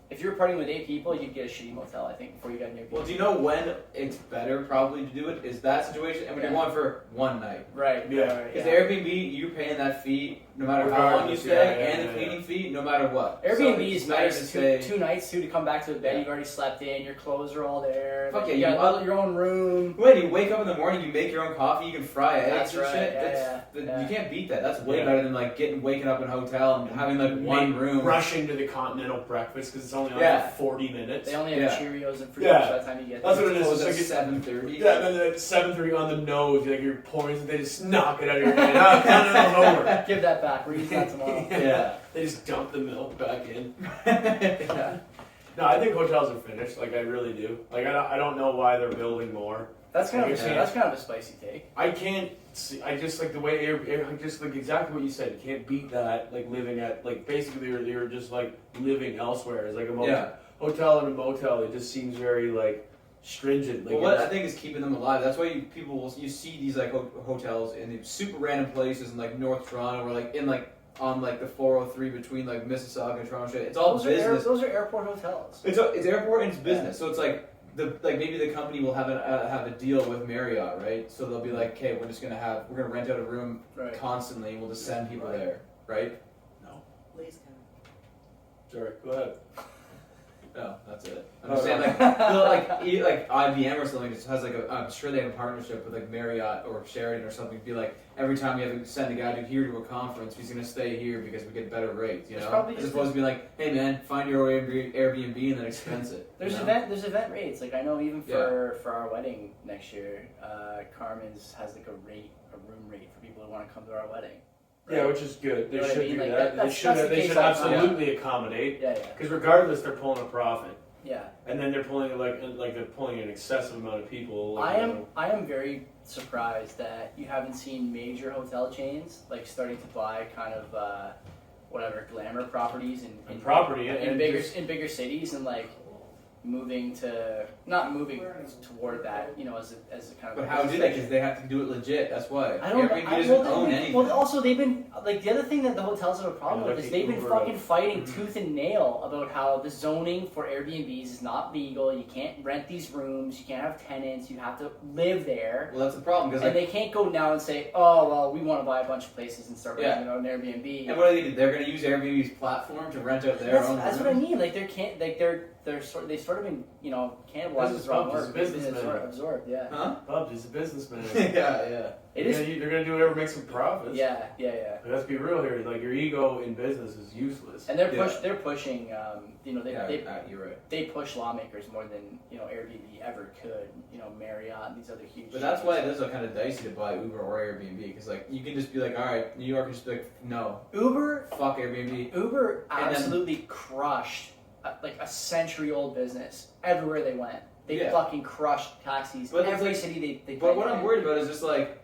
If you're partying with 8 people, you'd get a shitty motel, I think, before you got an Airbnb. Well, do you know when it's better probably to do it? Is that situation, and when you're Yeah. going for one night. Right. Yeah. Right, Because yeah. Airbnb, you're paying that fee no matter how long you Regardless, stay, yeah, and yeah, the cleaning fee no matter what. Airbnb So is it's better nice. to stay. Two nights too to come back to the bed. Yeah. You've already slept in. Your clothes are all there. Fuck like, yeah, you you- got your own room. When you wake up in the morning, you make your own coffee, you can fry eggs That's and right, shit. yeah, yeah. You can't beat that. That's way Yeah. better than like waking up in a hotel and having like one room. Rushing to the continental breakfast because it's only on Yeah. for 40 minutes. They only have Yeah. Cheerios and fruit Yeah. by the time you get That's there. what it is. Close It's at like it's- 7:30. Yeah, and then at 7:30 on the nose, like you're pouring, they just knock it out of your hand. No, over. Give that back. We're using that tomorrow. Yeah. They just dump the milk back in. Yeah. No, I think hotels are finished. Like I really do. Like I don't know why they're building more. That's kind of Yeah. that's kind of a spicy take. I can't see. I just like the way just like exactly what you said. You can't beat that. Like living at like basically you're just like living elsewhere. It's like a Yeah. hotel and a motel. It just seems very like stringent. Like Well, what it's- I think is keeping them alive. That's why you see these like hotels in these super random places in like North Toronto or like in like on like the 403 between like Mississauga and Toronto. Shit. It's all business. Those are airport hotels. It's airport and it's business. So it's like maybe the company will have a deal with Marriott, right? So they'll be like, okay, we're gonna rent out a room Right. constantly. And we'll just send people Right. there, right? Sorry, go ahead. No, that's it. I'm Oh, just saying, right. like IBM or something just has like I'm sure they have a partnership with like Marriott or Sheraton or something. Be like every time we have to send a guy here to a conference, he's gonna stay here because we get better rates. You There's know, probably as just opposed to be like, hey man, find your Airbnb and then expense it. There's you know? there's event rates. Like I know even for our wedding next year, Carmen's has like a room rate for people who want to come to our wedding. Right? Yeah, which is good. They You know what should I mean? do Like, that. that's They the case should all the time. absolutely accommodate. Yeah, yeah, Because regardless, they're pulling a profit, yeah. and then they're pulling like they're pulling an excessive amount of people. Like, I am very surprised that you haven't seen major hotel chains like starting to buy kind of whatever glamour properties in property in bigger cities and like not moving toward that, you know, as a kind of. But how do they? Because they have to do it legit. That's why. I don't. Airbnb doesn't own anything. Well, also they've been like the other thing that the hotels have a problem Yeah, with is they're they've been Uber fucking of- fighting tooth and nail about how the zoning for Airbnbs is not legal. You can't rent these rooms. You can't have tenants. You have to live there. Well, that's the problem because And like, they can't go now and say, "Oh, well, we want to buy a bunch of places and start Yeah. renting it on Airbnb." and what do they do? They're going to use Airbnb's platform to rent out their own. That's what I rooms? mean. Like they've sort of been, you know, cannibalized. Business is the wrong pubs is word, businessmen. absorbed. Yeah, Huh? Bubs is a businessman. Yeah. it is. They're gonna do whatever makes them profits. Yeah. Like, let's be real here. Like your ego in business is useless. And they're pushing. You know, You're right. they push lawmakers more than, you know, Airbnb ever could. You know, Marriott and these other huge. But that's chains. why it is kind of dicey to buy Uber or Airbnb because like you can just be like, all right, New York can just be like, no, Uber fuck Airbnb. Absolutely crushed like a century-old business everywhere they went. They fucking crushed taxis. But Every like, city they. But what I'm worried about is just like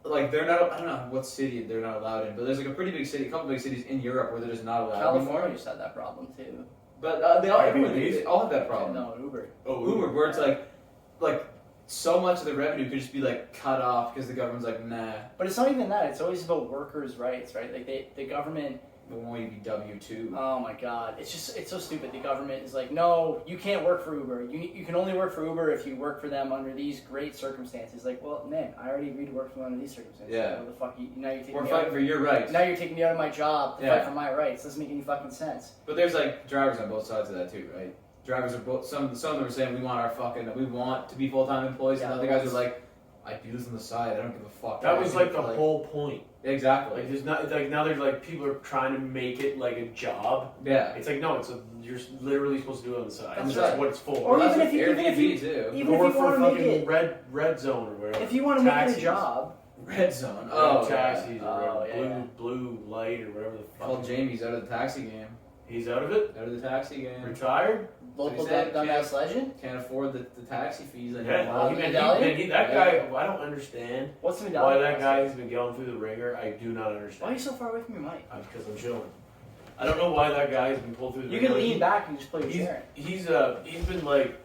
they're not. I don't know what city they're not allowed in, but there's like a pretty big city, a couple big cities in Europe where they're just not allowed California anymore. just had that problem too. But they all have that problem. No, Uber. Uber, where it's like so much of the revenue could just be like cut off because the government's like, nah, But it's not even that. It's always about workers' rights, right? Like the government. we want you to be W-2. Oh my God! It's so stupid. The government is like, no, you can't work for Uber. You can only work for Uber if you work for them under these great circumstances. Like, well, man, I already agreed to work for them under these circumstances. Yeah. What the fuck? Now you're taking We're me fighting out. for your rights. Now you're taking me out of my job to Yeah. fight for my rights. Doesn't make any fucking sense. But there's like drivers on both sides of that too, right? Drivers are both. Some of them are saying we want to be full-time employees, and Yeah, other guys are like, I do this on the side. I don't give a fuck. That was like the whole point. Exactly. Like there's not like now there's like people are trying to make it like a job. Yeah. It's like no, you're literally supposed to do it on the side. That's That's right. what it's for. Or Well, even that's if you- with even if you- Airbnb too. even if or you for wanna make fucking it- red zone or whatever. If you want to make it Taxis. a job, Red zone. Oh, Oh, taxis yeah. or whatever. Oh, yeah, Blue light or whatever the fuck. Well, Jamie's out of the taxi game. He's out of it. Out of the taxi game. Retired. local he said, dumbass legend. Can't afford the taxi fees Yeah. anymore. Wow. Medallion? That guy. I don't understand What's the why medallion? that guy has been going through the ringer. I do not Why are understand. you so far away from your mic? Because I'm chilling. I don't know why that guy has been pulled through the You ringer. can lean back and just play your He's chair. he's been like.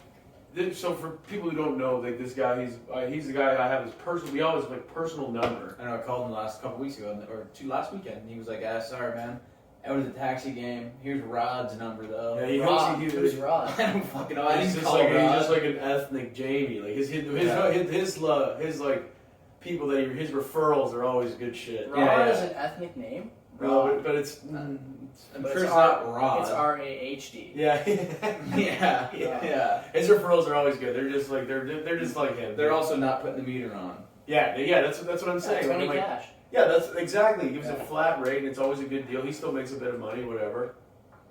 So for people who don't know, like this guy, he's the guy I have his personal. We always like personal number. I know I called him last couple weeks ago, or last weekend, and he was like, sorry, man. Out of the taxi game. Here's Rod's number, though. Yeah, he Rod, thinks who's Rod? I don't fucking know. I He's didn't just call like Rod. he's just like an ethnic Jamie. Like his like people that his referrals are always good shit. Rod Yeah, is yeah. an ethnic name. No, but it's I'm But sure it's it's not Rod. It's RAHD. yeah. yeah. His referrals are always good. They're just like they're just like him. They're also not putting the meter on. yeah. That's what I'm saying. Tony I'm like, Cash. yeah, that's exactly. He gives Yeah. a flat rate, and it's always a good deal. He still makes a bit of money, whatever.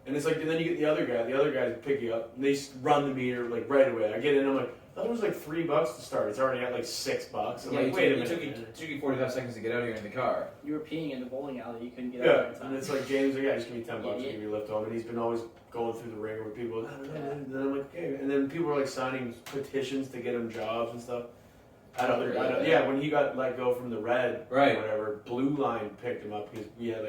And it's like, and then you get the other guy. The other guys pick you up, and they run the meter like right away. I get in, I'm like, I thought it was like $3 to start. It's already at like $6. I'm Yeah, like, wait a it minute. took you 45 seconds to get out of here in the car. You were peeing in the bowling alley. You couldn't get out Yeah, there in and time. it's like James, like, yeah, just give me $10 to Idiot. give you a lift home, and he's been always going through the ringer with people. Yeah. And then I'm like, okay, and then people are like signing petitions to get him jobs and stuff. Yeah, when he got let go from the red, Right. or whatever, Blue Line picked him up because we had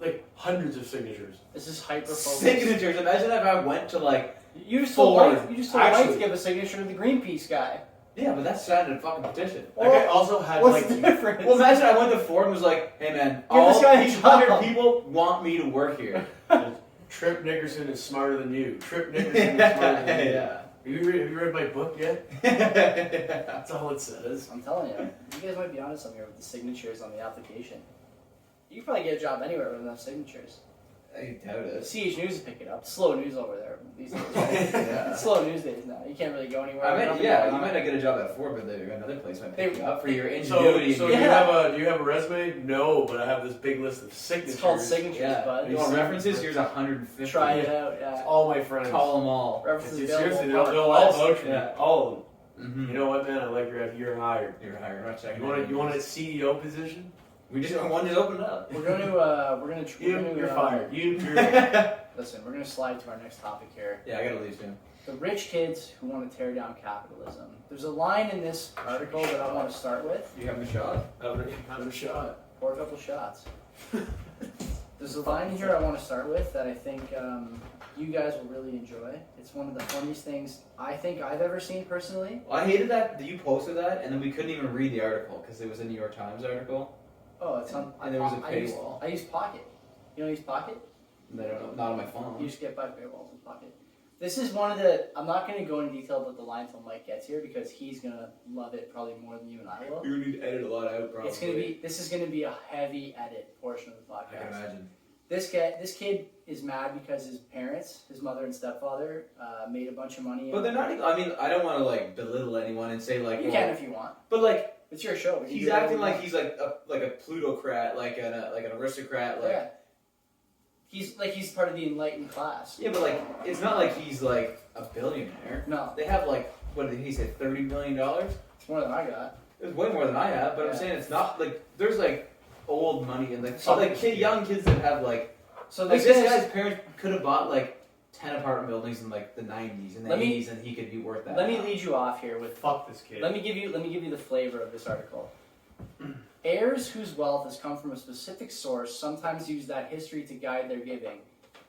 like hundreds of signatures. This is hyper focused. Signatures. Imagine if I went to like. You just told Four. White. You just told White Actually- to give a signature to the Greenpeace guy. Yeah, but that's signed a fucking petition. That guy also had What's like the difference? Well, imagine I went to Ford and was like, "Hey man, Give all this guy a these job." 100 people want me to work here." Trip Nickerson is smarter than you. Trip Nickerson is smarter than you. yeah. Have you read my book yet? yeah. That's all it says. I'm telling you, you guys might be onto something here with the signatures on the application. You could probably get a job anywhere with enough signatures. I doubt it. CH News is picking up. Slow news over there these days. Yeah. It's slow news days now. You can't really go anywhere. I mean, Nothing yeah, going you on. might not get a job at Ford, but another place might pick They- you up for your So, ingenuity. so Yeah. do you have a resume? No, but I have this big list of signatures. It's called signatures, yeah. bud. You want references? Here's 150. Try it out. Yeah. All my friends. Call them all. References It's available. seriously, they'll all vouch for me. Yeah. All of them. Mm-hmm. You know what, man? I like you're hired. You're hired. We're not checking. You want a CEO position? We just one just opened up. We're gonna You're fired. You're listen. We're gonna slide to our next topic here. Yeah, I gotta leave soon. The rich kids who want to tear down capitalism. There's a line in this article that I want to start with. You having a shot? having a shot. Pour a couple shots. There's a line here I want to start with that I think you guys will really enjoy. It's one of the funniest things I think I've ever seen personally. Well, I hated that you posted that, and then we couldn't even read the article because it was a New York Times article. Oh, it's on. And there was a I use- paywall. I use Pocket. You don't use Pocket? And I don't know, not on my phone. You just get by paywalls in Pocket. This is one of the. I'm not going to go into detail about the line until Mike gets here because he's going to love it probably more than you and I will. You're gonna need to edit a lot out, probably. It's going to be. This is going to be a heavy edit portion of the I podcast. can imagine. This kid is mad because his parents, his mother and stepfather, made a bunch of money. But they're not. I mean, I don't want to like belittle anyone and say like. You can if you want. But like, It's your show. You can he's do whatever acting you like want. he's like a plutocrat, like an aristocrat, like. Yeah. He's part of the enlightened class. Yeah, but like, it's not like he's like a billionaire. No, They have like, what did he say, $30 million? it's more than I got. It's way more than I have, but I'm Yeah. saying it's not like there's like old money and like Some- young kids that have like So like this this guy's. guy's parents could have bought like 10 apartment buildings in like the 90s and the Let me- 80s and he could be worth that. Let me now. lead you off here with. Fuck this kid. Let me give you the flavor of this article. Heirs whose wealth has come from a specific source sometimes use that history to guide their giving.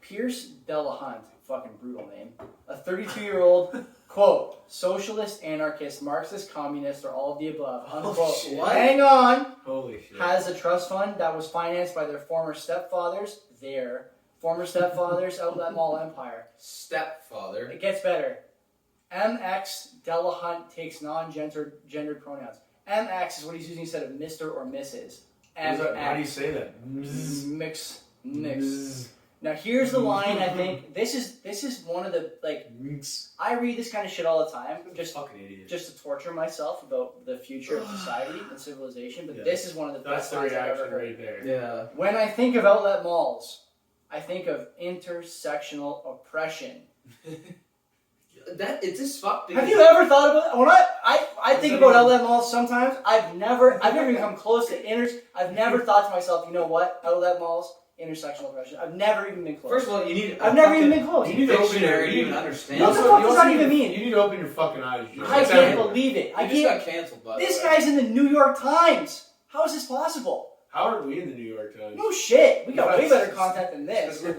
Pierce Delahunt, fucking brutal name, a 32-year-old, quote, socialist, anarchist, Marxist, communist, or all of the above, unquote. shit. What? Hang on. Holy shit. Has a trust fund that was financed by their former stepfathers, outlet mall empire. Stepfather. It gets better. MX Delahunt takes non-gendered pronouns. MX is what he's using instead of Mr. or Mrs. How do you MX. say that? Mix. Now here's the line. I think this is one of the like. I read this kind of shit all the time, just fucking idiot. just to torture myself about the future of society and civilization. But Yeah. this is one of the That's best the lines I've reaction ever heard. right there. Yeah. When I think of outlet malls, I think of intersectional oppression. That it's just fucked. Have you ever thought about when I think about outlet malls sometimes? I've never even come close to I've never thought to myself, you know what? Outlet malls, intersectional oppression. I've never even been close. First of all, you need. I've never even been close. You need to open dictionary your. to even understand. What the fuck does that even mean? You need to open your fucking eyes. I can't believe it. I You just can't. got canceled, by the This way. guy's in the New York Times. How is this possible? How are we in the New York Times? No shit. We got way better content than Because this.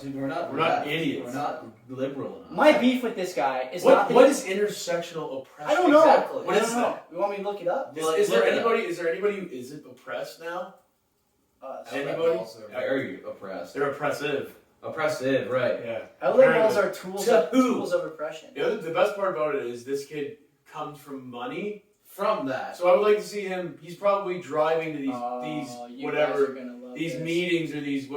we're not We're not idiots. We're not liberal enough. My beef with this guy is not. What is intersectional oppression? I don't know. Exactly. What I is don't know. that? You want me to look it up? Well, Is there look it anybody? Is there anybody who isn't oppressed now? Us. Anybody? Outlet malls are very oppressed. They're oppressive. Oppressive, right? Yeah. Outlet Apparently. malls are tools To who? of oppression. The best part about it is this kid comes from money. From that. So I would like to see him. He's probably driving to these You whatever guys are gonna love these this. meetings or these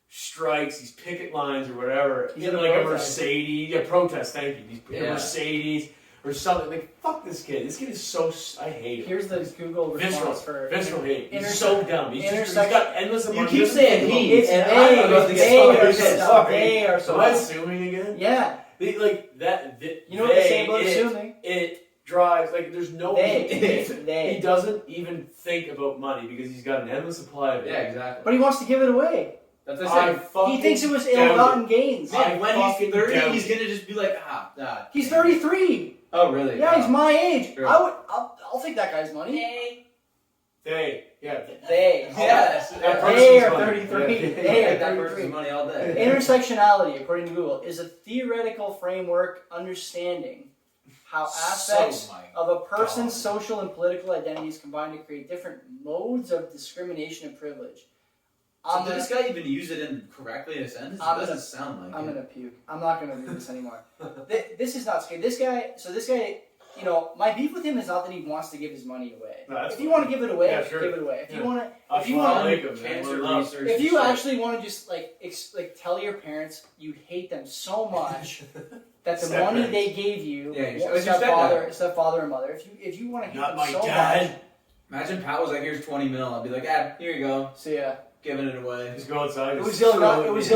strikes, these picket lines or whatever. He's in in a like a protest. Mercedes, protest. Thank you. These Yeah. Mercedes or something. Like fuck this kid. This kid is so. I hate him. Here's the Google response for Visceral hate. He's interse- so dumb. He's intersection- got endless. You amounts keep of- saying he. It's and they. I'm about to It's get they fucking are pissed. so. They are so. Am I assuming again? Yeah. They, like that. You know what they say about assuming? It drives like there's no. They. He They. doesn't even think about money because he's got an endless supply of it. Yeah, exactly. But he wants to give it away. That's what I I'm saying. fucking He thinks it was doubt ill-gotten gains. I Man, when fucking he's 30, doubt he's it. gonna just be like, nah. He's 33. Oh, really? Yeah, he's my age. True. I'll take that guy's money. They. Yeah. They. Yes. That They person's are money. 33. Yeah. They are Take that 33. person's money all day. Intersectionality, according to Google, is a theoretical framework understanding how aspects Oh my of a person's God. social and political identities combine to create different modes of discrimination and privilege. So did this guy even use it correctly in a sentence? It I'm doesn't gonna- sound like I'm it. gonna puke. I'm not gonna read this anymore. This is not scary. This guy you know, my beef with him is not that he wants to give his money away. No, that's if you fine. want to give it away, Yeah, sure. give it away. If Yeah. you want to, I'll if you want make to, them, man. cancer We're love. research. if you shit. actually want to just like tell your parents you hate them so much that the Step money parents. they gave you, Yeah, it's your stepfather and mother, if you want to hate Not them my so dad. much, Imagine Pat was like, "Here's 20 mil." I'd be like, here you go, so yeah, giving it away. Just go outside. it and was throw ill-gotten games.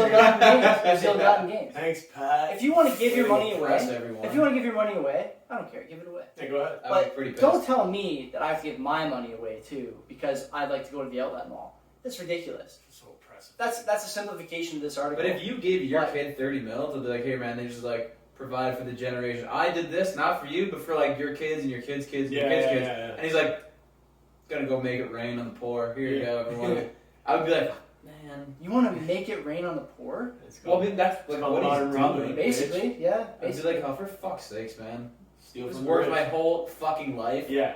It was ill-gotten games. Thanks, Pat. If you want to give your money Impress away, everyone. if you want to give your money away, I don't care, give it away. Yeah, go ahead. I'd But be pretty pissed. don't tell me that I have to give my money away too because I'd like to go to the outlet mall. That's ridiculous. So oppressive. That's a simplification of this article. But if you give your What? kid 30 mil, they'll be like, "Hey man, they just like provide for the generation. I did this not for you, but for like your kids and your kids' kids and your kids' kids." Yeah. And he's like, "Gonna go make it rain on the poor. Here you Yeah. go, everyone." I would be like, "Man." you want to make it rain on the poor, It's Well, I called mean, that's like called what he's modern doing. Robin. basically, yeah. I'd be Basically. like, "Oh, for fuck's sakes, man! steal It was from worth the my rich. whole fucking life, Yeah.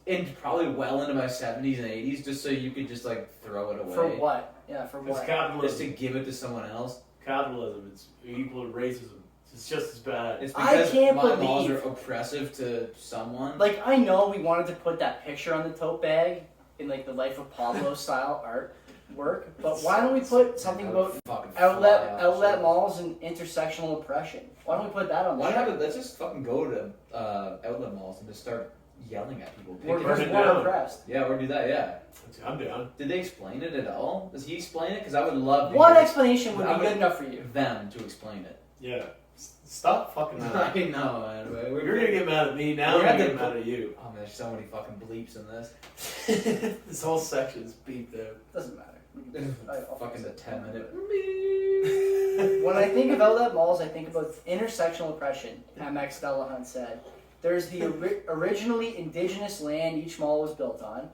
and probably well into my 70s and 80s, just so you could just like throw it away For what? Yeah, for It's what? just capitalism. to give it to someone else." Capitalism. It's equal to racism. It's just as bad. It's I because can't my laws believe- are oppressive to someone. Like I know we wanted to put that picture on the tote bag in like the Life of Pablo style artwork, but why don't we put something about Fucking outlet fly off shit. malls and intersectional oppression? Why don't we put that on? the Why shirt? not? Let's just fucking go to outlet malls and just start yelling at people. We're, Pick Burn we're it it. down. oppressed. Yeah, or do that. Yeah. I'm down. Did they explain it at all? Does he explain it? Because I would love to One hear explanation would I be would- good enough for you. them to explain it. Yeah. Stop fucking I that. know, man. You're gonna get mad at me now. We're I'm gonna gonna have get to- mad at you. Oh man, there's so many fucking bleeps in this. This whole section is beeped out. Doesn't matter. I'll Fucking the fix it. 10-minute. When I think of outlet malls, I think about intersectional oppression. MX Delahunt said, "There's the originally indigenous land each mall was built on.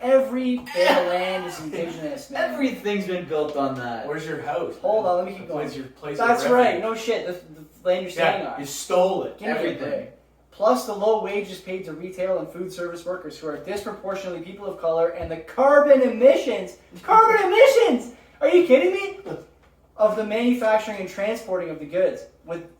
Every bit of land is indigenous, man. Everything's been built on that. Where's your house? Hold man? on, let me keep The going. place- Your place That's of right. refuge. No shit. The land you're staying Yeah, on. you stole it. Give me a everything. break. Plus the low wages paid to retail and food service workers who are disproportionately people of color and the carbon emissions. Carbon emissions! Are you kidding me? Of the manufacturing and transporting of the goods.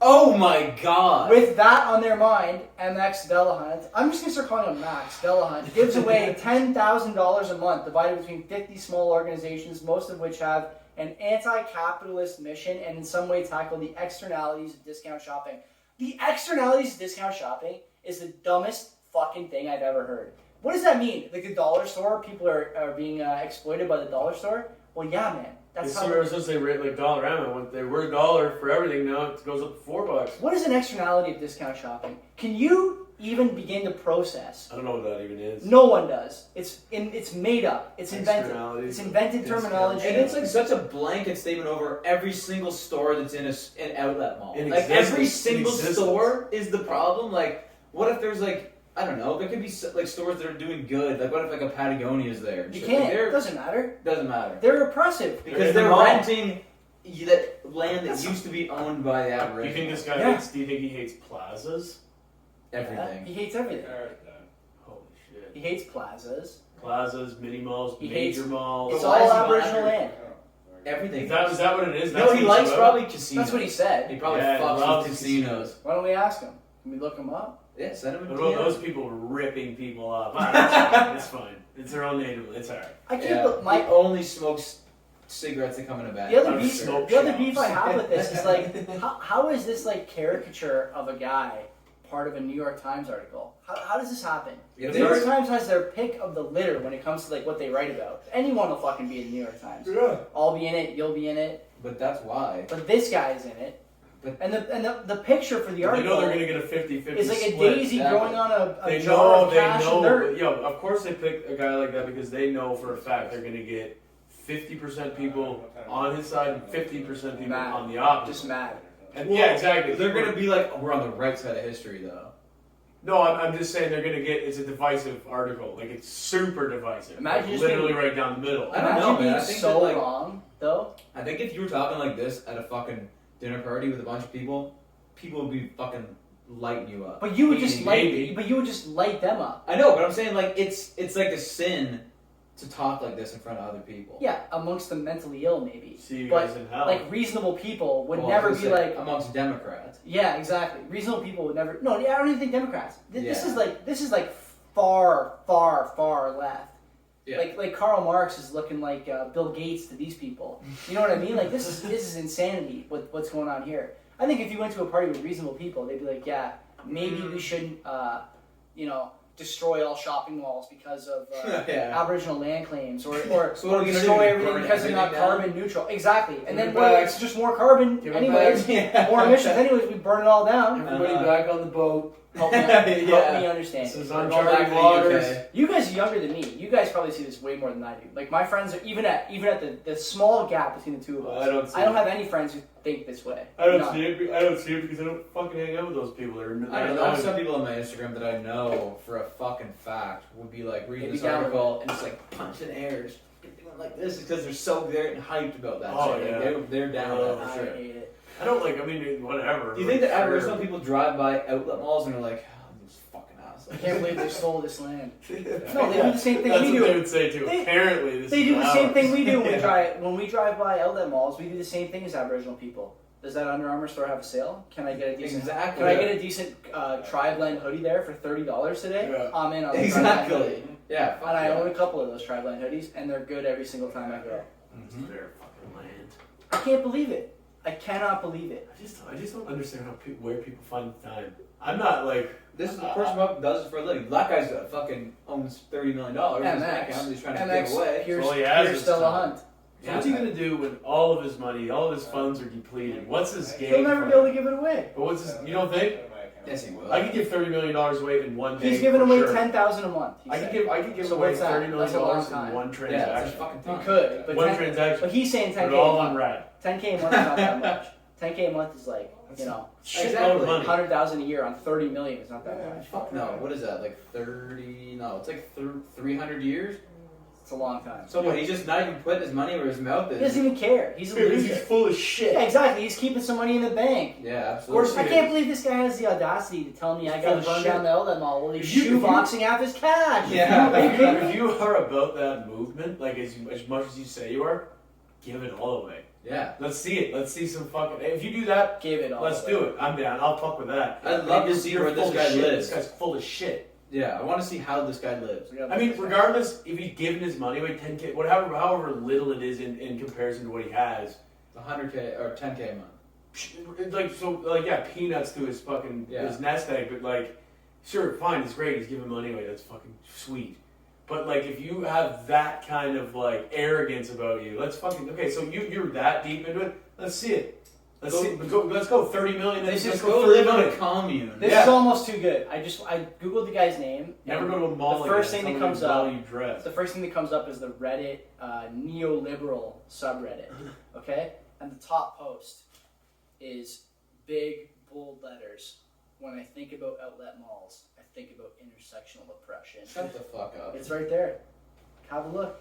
Oh my god. With that on their mind, MX Delahunt, I'm just going to start calling him Max Delahunt, gives away $10,000 a month divided between 50 small organizations, most of which have an anti-capitalist mission and in some way tackle the externalities of discount shopping. The externalities of discount shopping is the dumbest fucking thing I've ever heard. What does that mean? Like the dollar store, people are being exploited by the dollar store? Well, yeah, man. That's It's how. similar as they rate like Dollarama. When they were $1 for everything, now it goes up to $4. What is an externality of discount shopping? Can you even begin to process? I don't know what that even is. No one does. It's made up. It's invented. Externalities It's invented of discount terminology. And it's like such a blanket statement over every single store that's in an outlet mall. In Like every existence. single In existence. store is the problem. Like, what if there's like, I don't know, there could be like stores that are doing good. Like, what if like a Patagonia is there? and You shit? can't. Like, It doesn't matter. doesn't matter They're oppressive. because in the they're mall. renting that land that That's- used to be owned by the Do average. you think this guy Yeah. hates? Do you think he hates plazas? everything? He hates everything. Holy shit! He hates plazas. Plazas, mini malls, He major hates- malls. It's why all is he Aboriginal buying- land. Everything. Is that what it is? No, That's he what likes it's about? probably casinos. That's what he said. He probably Yeah, he fucks loves with casinos. Why don't we ask him? Can we look him up? Yeah, send him a What about DM. those people ripping people off? Ah, that's fine. It's fine. It's their own native. It's alright. I can't. Yeah, bel- my he only smokes cigarettes that come in a bag. The other I've beef, smoked the other shops. beef I have with this is like, how is this like caricature of a guy part of a New York Times article? How does this happen? Yeah, The New York Times has their pick of the litter when it comes to like what they write about. Anyone will fucking be in the New York Times. Yeah. I'll be in it. You'll be in it. But that's why. But this guy is in it. But- And the picture for the They know article they're gonna get a 50-50 is like a split. daisy Exactly. growing on a They jar know, of cash and dirt. Yo, of course they pick a guy like that because they know for a fact they're gonna get 50% people on his side and 50% people Mad. on the opposite. Just mad. And yeah, exactly. They're gonna be like, we're on the right side of history, though. No, I'm just saying they're gonna get. It's a divisive article. Like it's super divisive. Imagine Like, just literally being- right down the middle. I don't Imagine know, man. being I think so that, like- wrong though. I think if you were talking like this at a fucking dinner party with a bunch of people would be fucking lighting you up. But you would just Maybe. light. But you would just light them up. I know, but I'm saying like it's like a sin to talk like this in front of other people. Yeah, amongst the mentally ill, maybe. See you But, guys in hell. Like, reasonable people would Well, never I was be gonna say, like... amongst Democrats. Yeah, exactly. Reasonable people would never... No, yeah, I don't even think Democrats. This Yeah. is like far, far, far left. Yeah. Like Karl Marx is looking like Bill Gates to these people. You know what I mean? Like, this is insanity, what's going on here. I think if you went to a party with reasonable people, they'd be like, yeah, maybe we shouldn't, destroy all shopping malls because of Aboriginal land claims, or So what are we gonna destroy do? everything Burn because they're not everything down? carbon neutral. Exactly. And then Give it back. it's just more carbon Give it anyways, back. more emissions anyways, we burn it all down. Everybody back on the boat. Help me understand. This is We're going uncharted back to the waters. UK. You guys are younger than me. You guys probably see this way more than I do. Like my friends are even at the small gap between the two of us. I don't have any friends who think this way. I don't None. see it. I don't see it because I don't fucking hang out with those people. I don't know. I have some people on my Instagram that I know for a fucking fact would be like reading They'd this be down article and just like punching airs, doing like this because they're so hyped about that Oh, shit. yeah. Like, they're down with that I for sure. hate it. I don't like. I mean, whatever. Do you think that sure. ever some people drive by outlet malls and are like, oh, these fucking I assholes? can't believe they stole this land. Yeah. No, they do the same thing That's we what do. they would say too. They- Apparently, this They is do the same ours. thing we do when Yeah. we drive by outlet malls. We do the same thing as Aboriginal people. Does that Under Armour store have a sale? Can I get a decent? Exactly. Can I get a decent tri-blend hoodie there for $30 today? Yeah. I'm in on the tri-blend hoodie. Exactly. Yeah. And I own a couple of those tri-blend hoodies, and they're good every single time I go. It's their fucking land. I can't believe it. I cannot believe it. I just don't understand where people find the time. I'm not like. This is the person who does it for a living. Black guy's fucking owns $30 million. His bank MX. account he's trying to MX, give away. here's, all he has here's is Stella time. Hunt. So what's he gonna do when all of his money, all of his funds are depleted? What's his game? He'll never be able to give it away. But what's his? You don't think? Yes, he will. I could give $30 million away in one day. He's giving for away sure. $10,000 a month. he I said. could give So away what's that? $30 million That's a long time. in one Yeah, it's a transaction. fucking You time. could, but One 10, transaction. but he's saying Put 10K it a all on month. red. 10K a month is not that much. 10K a month is like, you know, Shit Exactly. load of money. 100,000 a year on 30 million is not that much. Fuck no. What is that? Like 30? No, it's like 300 years. It's a long time. So what? He's just not even putting his money where his mouth He is. doesn't even care. He's a Because he's loser. full of shit. Yeah, exactly. He's keeping some money in the bank. Yeah, Of course absolutely. I can't believe this guy has the audacity to tell me I gotta Full of run shit. down the outlet mall while he's If you- shoeboxing half his cash. Yeah. If you are about that movement, like as much as you say you are, give it all away. Yeah. Let's see it. Let's see some fucking. If you do that, Give it all. let's away. do it. I'm down. I'll fuck with that. I'd love to see You're where this full of guy shit. lives. This guy's full of shit. Yeah, I want to see how this guy lives. I mean, regardless if he's giving his money away, 10K, whatever, however little it is in comparison to what he has, 100K or 10K a month. yeah, peanuts to his fucking his nest egg, but like, sure, fine, it's great, he's giving money away, that's fucking sweet. But like, if you have that kind of like arrogance about you, let's fucking so you're that deep into it. Let's see it. Let's go 30 million. Let's Let's just go go 30 live on a million. commune. This Yeah. is almost too good. I googled the guy's name. Never and go to a mall. The first again. thing that Tell me comes how up. you dress. The first thing that comes up is the Reddit neoliberal subreddit. Okay, and the top post is big bold letters. When I think about outlet malls, I think about intersectional oppression. Shut the fuck up. It's right there. Have a look.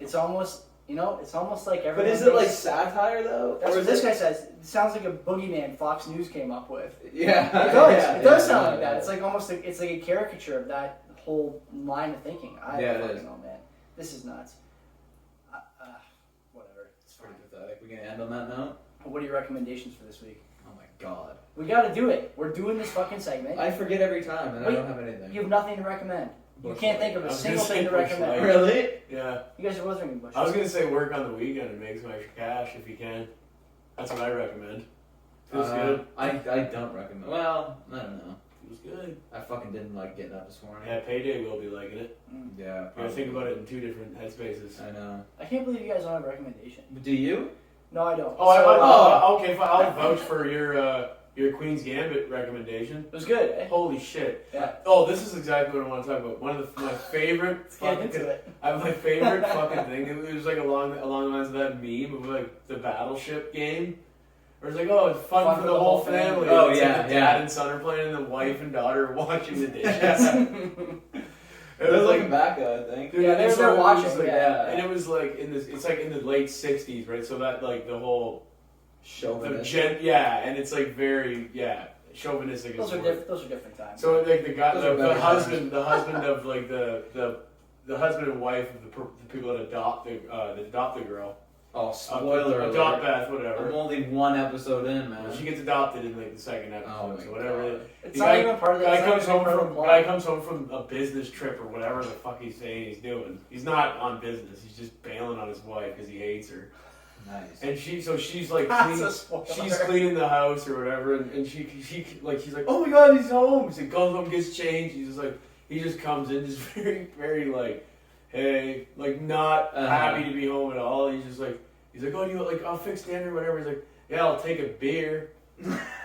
It's almost, it's almost like But everyone. is it like thinks- satire though? That's Or what is this it- guy says. It sounds like a boogeyman Fox News came up with. Yeah. It does. Yeah, It does yeah, sound yeah, like that. yeah. It's like almost. It's like a caricature of that whole line of thinking. I Yeah, don't it fucking is. know, man. This is nuts. Whatever. It's pretty pathetic. We gonna end on that note? What are your recommendations for this week? Oh my god. We got to do it. We're doing this fucking segment. I forget every time and I Wait, don't have anything. You have nothing to recommend. You Bush can't Light. think of I a was single gonna thing say to Bush recommend. Light. Really? Yeah. You guys are both drinking Bush. I was gonna say work on the weekend and make some extra cash if you can. That's what I recommend. Feels good. I don't recommend. Well, I don't know. Feels good. I fucking didn't like getting up this morning. Yeah, payday will be liking it. Yeah. You gotta probably. think about it in two different headspaces. I know. I can't believe you guys don't have a recommendation. But do you? No, I don't. Okay, fine. I'll vouch for your Queen's Gambit recommendation. It was good. Eh? Holy shit. Yeah. Oh, this is exactly what I want to talk about. One of my favorite Let's get fucking into it. my favorite fucking thing. It was like along the lines of that meme of like the battleship game. Where it's like, oh, it's fun for the whole family. Oh, It's yeah, like the yeah. dad and son are playing, and the wife and daughter are watching the dishes. It was looking back I think. Yeah, they're so it was watching, like- yeah. and it was like it's like in the late '60s, right? So that like the whole Chauvinist. and it's like very chauvinistic. Those is are the word. those are different times. So like the guy, Those are the better husband of like the the husband and wife of the people that adopt the girl. Oh, spoiler alert. Adopt Beth, whatever. I'm only one episode in, man. She gets adopted in like the second episode, Oh so my whatever. God. It's not even part of the Guy it's not comes even home part of the from plot. guy comes home from a business trip or whatever the fuck he's saying he's doing. He's not on business. He's just bailing on his wife because he hates her. Nice. And she's like That's cleaning, a spoiler. she's cleaning the house or whatever, and she like he's like, oh my god, he's home. So he goes home, gets changed. He's just like he just comes in just very very like, hey, like not happy to be home at all. He's like, oh, you like I'll fix dinner or whatever. He's like, yeah, I'll take a beer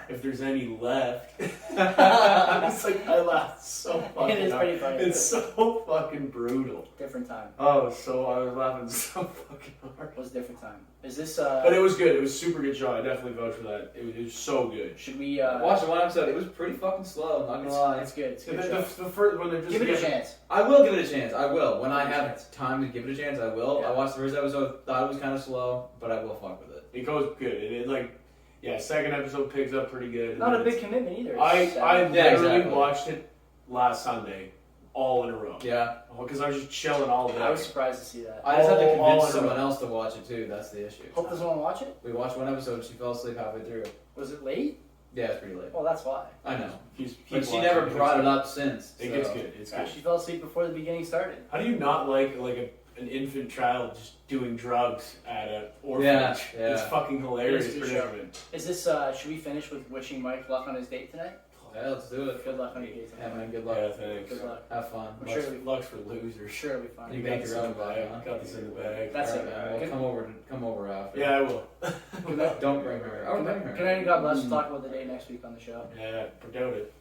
if there's any left. It's like I laughed so fucking It is hard. pretty funny. It's so fucking brutal. Different time. Oh, so I was laughing so fucking hard. It was a different time. Is this But it was good. It was super good show. I definitely vote for that. It was so good. should we Watched one episode. It was pretty fucking slow. Not gonna lie. It's good. It's a The, good. the show. first when they're just Give it a chance. I will give it a chance. I will. When I Give it a have chance. time to give it a chance, I will. Yeah. I watched the first episode. Thought it was kind of slow, but I will fuck with it. It goes good. It like, yeah, second episode picks up pretty good. Not a big commitment either. I It's, literally exactly. watched it last Sunday, all in a row. Yeah. Because I was just chilling all day. I was surprised to see that. I just had to All convince in a someone row. else to watch it too. That's the issue. Hope doesn't want to watch it. We watched one episode. And she fell asleep halfway through. Was it late? Yeah, it's pretty late. Well, that's why. I know. Keep But she watching. never It brought gets it up since. It so. gets good. It's Yeah, good. she fell asleep before the beginning started. How do you not like an infant child just doing drugs at an orphanage? Yeah. It's fucking hilarious It's a good show. predicament. Is this? Should we finish with wishing Mike luck on his date tonight? Yeah, let's do it. Good luck on your date Yeah, tonight. man. Good luck. Yeah, thanks. Good luck. Have fun. I'm sure we Luck's for losers. sure we fine. You got make this your in own the bag. bag. Got this in the bag. That's All it. right, man. Well, Good. come over after. Yeah, I will. Good night. Don't bring her. Oh, bring her. Good night and God bless. We'll talk about the day next week on the show. Yeah, doubt it.